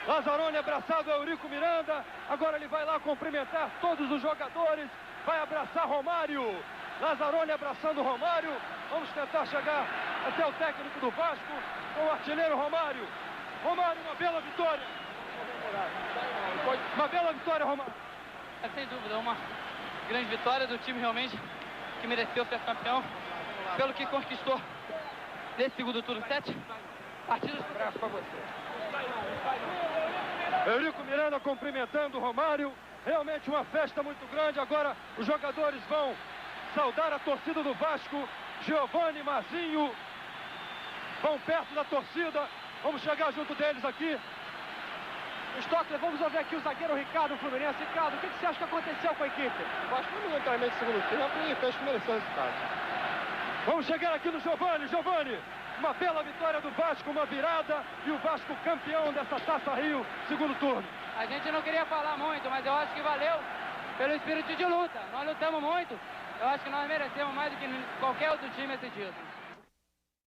Lazzaroni abraçado ao Eurico Miranda, agora ele vai lá cumprimentar todos os jogadores, vai abraçar Romário. Lazzaroni abraçando Romário, vamos tentar chegar até o técnico do Vasco, com o artilheiro Romário. Romário, uma bela vitória. Uma bela vitória, Romário. Sem dúvida, uma grande vitória do time realmente que mereceu ser campeão pelo que conquistou nesse segundo turno. 7 partidas. Um abraço para você. Eurico Miranda cumprimentando o Romário. Realmente uma festa muito grande. Agora os jogadores vão saudar a torcida do Vasco. Giovani, Mazinho vão perto da torcida. Vamos chegar junto deles aqui. Stockler, vamos ouvir aqui o zagueiro Ricardo Fluminense. Ricardo, o que você acha que aconteceu com a equipe? O Vasco foi momentaneamente no segundo tempo e fez merecer o resultado. Vamos chegar aqui no Giovani. Giovani, uma bela vitória do Vasco, uma virada e o Vasco campeão dessa Taça Rio, segundo turno. A gente não queria falar muito, mas eu acho que valeu pelo espírito de luta. Nós lutamos muito. Eu acho que nós merecemos mais do que qualquer outro time esse título.